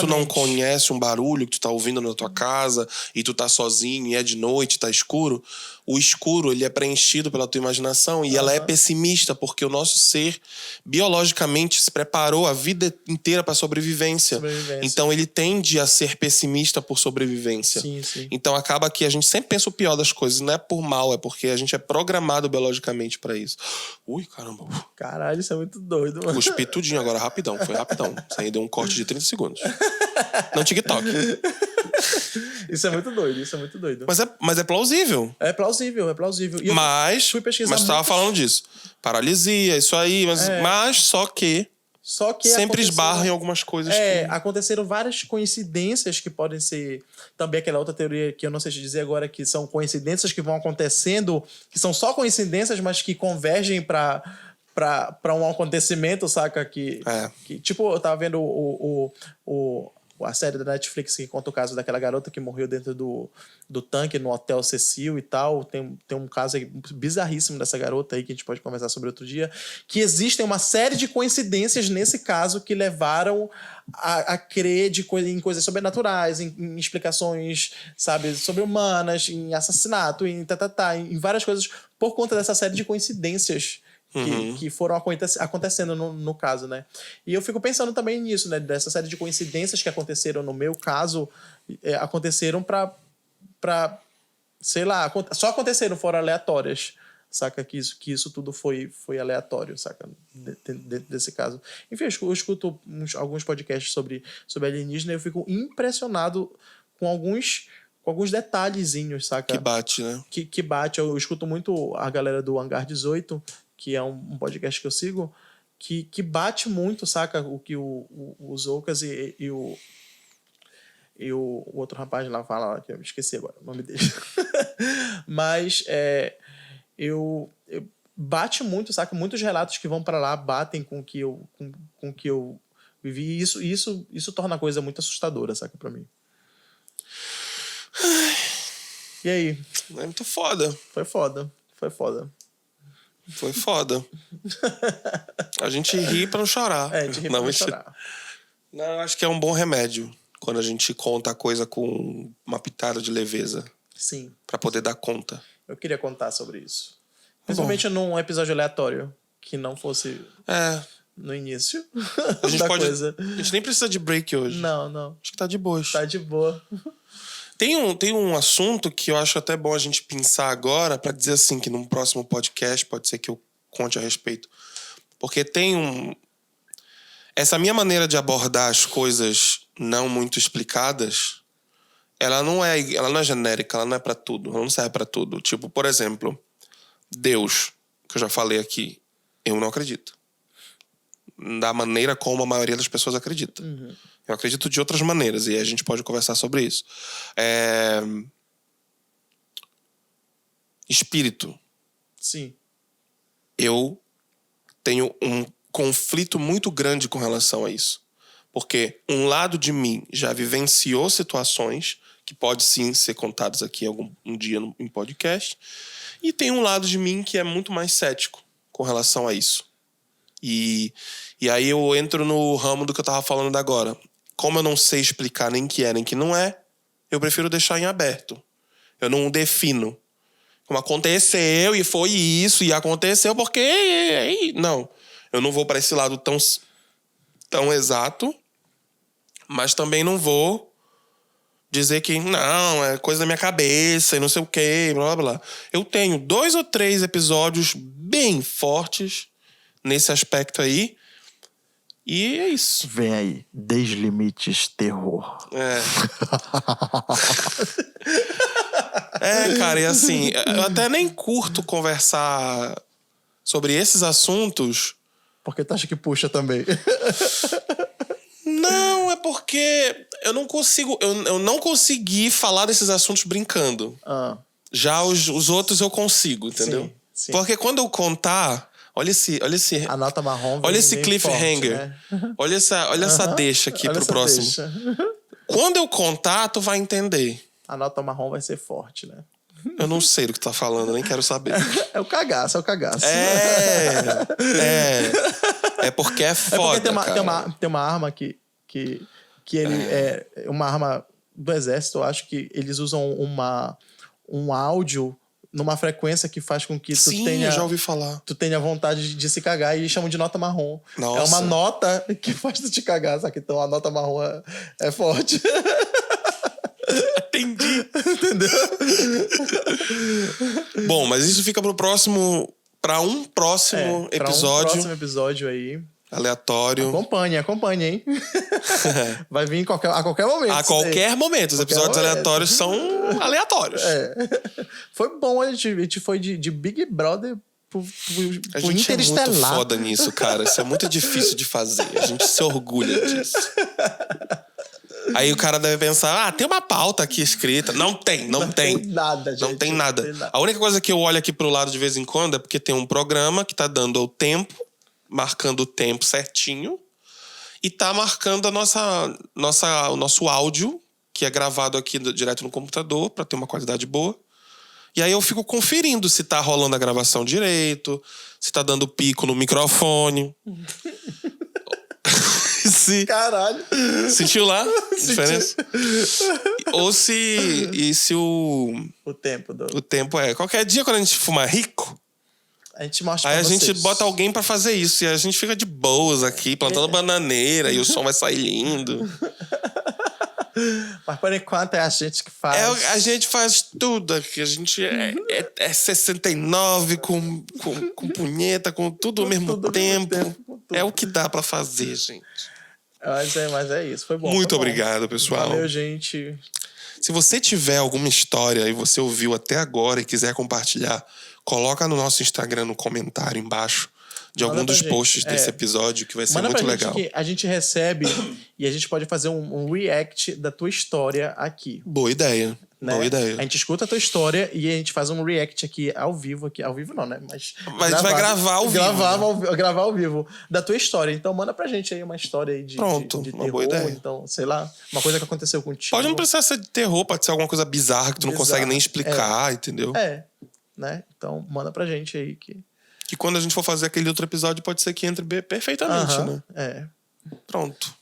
tu não conhece um barulho que tu tá ouvindo na tua casa e tu tá sozinho e é de noite, tá escuro, o escuro, ele é preenchido pela tua imaginação e ela é pessimista, porque o nosso ser, biologicamente, se preparou a vida inteira pra sobrevivência. Então, ele tende a ser pessimista por sobrevivência. Sim, sim. Então, acaba que a gente sempre pensa o pior das coisas. Não é por mal, é porque a gente é programado biologicamente pra isso. Ui, caramba. Caralho, isso é muito doido, mano. Cuspi tudinho agora, rapidão. Foi rapidão. Isso aí deu um corte de 30 segundos. Não TikTok. Isso é muito doido. Mas é plausível. É plausível. E mas fui pesquisar tu tava falando disso. Paralisia, isso aí. Mas só que sempre esbarra em algumas coisas aconteceram várias coincidências que podem ser... Também aquela outra teoria que eu não sei te dizer agora, que são coincidências que vão acontecendo, que são só coincidências, mas que convergem pra um acontecimento, saca? Que, tipo, eu tava vendo a série da Netflix que conta o caso daquela garota que morreu dentro do tanque no Hotel Cecil e tal. Tem um caso aí bizarríssimo dessa garota aí que a gente pode conversar sobre outro dia. Que existem uma série de coincidências nesse caso que levaram a crer em coisas sobrenaturais, em explicações, sabe, sobre-humanas, em assassinato, em várias coisas por conta dessa série de coincidências que foram acontecendo no caso, né? E eu fico pensando também nisso, né? Dessa série de coincidências que aconteceram no meu caso, aconteceram pra sei lá, só aconteceram, foram aleatórias, saca? Que isso tudo foi aleatório, saca? Dentro desse caso. Enfim, eu escuto alguns podcasts sobre alienígena e eu fico impressionado com alguns detalhezinhos, saca? Que bate, né? Que bate. Eu escuto muito a galera do Hangar 18, que é um podcast que eu sigo, que bate muito, saca? O que o Zoukas e o outro rapaz lá fala, que eu esqueci agora o nome dele. Mas bate muito, saca? Muitos relatos que vão pra lá batem com o que eu vivi. E isso torna a coisa muito assustadora, saca? Pra mim. E aí? É muito foda. Foi foda. Foi foda. A gente ri pra não chorar. A gente ri pra não chorar. Não, eu acho que é um bom remédio quando a gente conta a coisa com uma pitada de leveza. Sim. Pra poder dar conta. Eu queria contar sobre isso. Principalmente num episódio aleatório, que não fosse no início a gente da pode, coisa. A gente nem precisa de break hoje. Não. Acho que tá de boa. Tá de boa. Tem um assunto que eu acho até bom a gente pensar agora pra dizer assim, que num próximo podcast pode ser que eu conte a respeito. Porque tem essa minha maneira de abordar as coisas não muito explicadas, ela não é genérica, ela não é pra tudo, ela não serve pra tudo. Tipo, por exemplo, Deus, que eu já falei aqui, eu não acredito. Da maneira como a maioria das pessoas acredita. Uhum. Eu acredito de outras maneiras, e a gente pode conversar sobre isso. Espírito. Sim. Eu tenho um conflito muito grande com relação a isso. Porque um lado de mim já vivenciou situações que pode sim ser contadas aqui um dia em podcast, e tem um lado de mim que é muito mais cético com relação a isso. E aí eu entro no ramo do que eu tava falando agora. Como eu não sei explicar nem que é nem que não é, eu prefiro deixar em aberto. Eu não defino. Como aconteceu e foi isso, e aconteceu porque... Não, eu não vou para esse lado tão exato, mas também não vou dizer que não, é coisa da minha cabeça e não sei o quê, blá, blá, blá. Eu tenho 2 ou 3 episódios bem fortes nesse aspecto aí, e é isso. Vem aí, Deslimites Terror. Cara, e assim, eu até nem curto conversar sobre esses assuntos. Porque tu acha que puxa também? Não, é porque eu não consigo, eu não consegui falar desses assuntos brincando. Já os outros eu consigo, entendeu? Sim. Porque quando eu contar... Olha esse a nota marrom. Olha esse cliffhanger. Forte, né? Olha essa deixa aqui pro próximo. Quando eu contar, tu vai entender. A nota marrom vai ser forte, né? Eu não sei do que tu tá falando, nem quero saber. É o cagaço. É porque é foda, tem uma arma que ele é uma arma do exército, eu acho que eles usam um áudio numa frequência que faz com que tu tenha... eu já ouvi falar. Tu tenha vontade de se cagar, e eles chamam de nota marrom. Nossa. É uma nota que faz tu te cagar, sabe? Então a nota marrom é forte. Entendi. Entendeu? Bom, mas isso fica pra um próximo episódio. Pra um próximo episódio aí. Aleatório. Acompanhe, hein? Vai vir a qualquer momento. A qualquer momento. Os episódios aleatórios são aleatórios. Foi bom, a gente foi de Big Brother pro a gente Interestelar. É muito foda nisso, cara. Isso é muito difícil de fazer. A gente se orgulha disso. Aí o cara deve pensar, tem uma pauta aqui escrita. Não tem. Não tem nada, gente. Não tem nada. A única coisa que eu olho aqui pro lado de vez em quando é porque tem um programa que tá dando o tempo, marcando o tempo certinho, e tá marcando o nosso áudio, que é gravado aqui direto no computador, pra ter uma qualidade boa. E aí eu fico conferindo se tá rolando a gravação direito, se tá dando pico no microfone. Caralho. Sentiu lá a diferença? Ou se o tempo qualquer dia quando a gente fumar rico, A gente mostra Aí pra a gente vocês. bota alguém pra fazer isso. E a gente fica de boas aqui, plantando bananeira. E o som vai sair lindo. Mas por enquanto é a gente que faz. A gente faz tudo aqui. A gente é 69 com punheta, com tudo ao mesmo tempo. É o que dá pra fazer, gente. Mas é isso. Foi bom. Muito foi bom. obrigado, pessoal. Valeu, gente. Se você tiver alguma história e você ouviu até agora e quiser compartilhar, coloca no nosso Instagram no comentário embaixo de algum dos posts desse episódio, que vai ser muito legal. Que a gente recebe e a gente pode fazer um react da tua história aqui. Boa ideia. Né? Boa ideia. A gente escuta a tua história e a gente faz um react aqui ao vivo. Ao vivo não, né? Mas a gente vai gravar ao vivo. Gravar ao vivo da tua história. Então manda pra gente aí uma história aí de Pronto, de uma terror. boa ideia. Então, sei lá, uma coisa que aconteceu contigo. Pode não precisar ser de terror, pode ser alguma coisa bizarra que tu não consegue nem explicar, entendeu? Né? Então manda pra gente aí que quando a gente for fazer aquele outro episódio pode ser que entre perfeitamente, né? Pronto.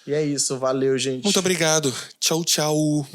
E é isso, valeu, gente. Muito obrigado. Tchau, tchau.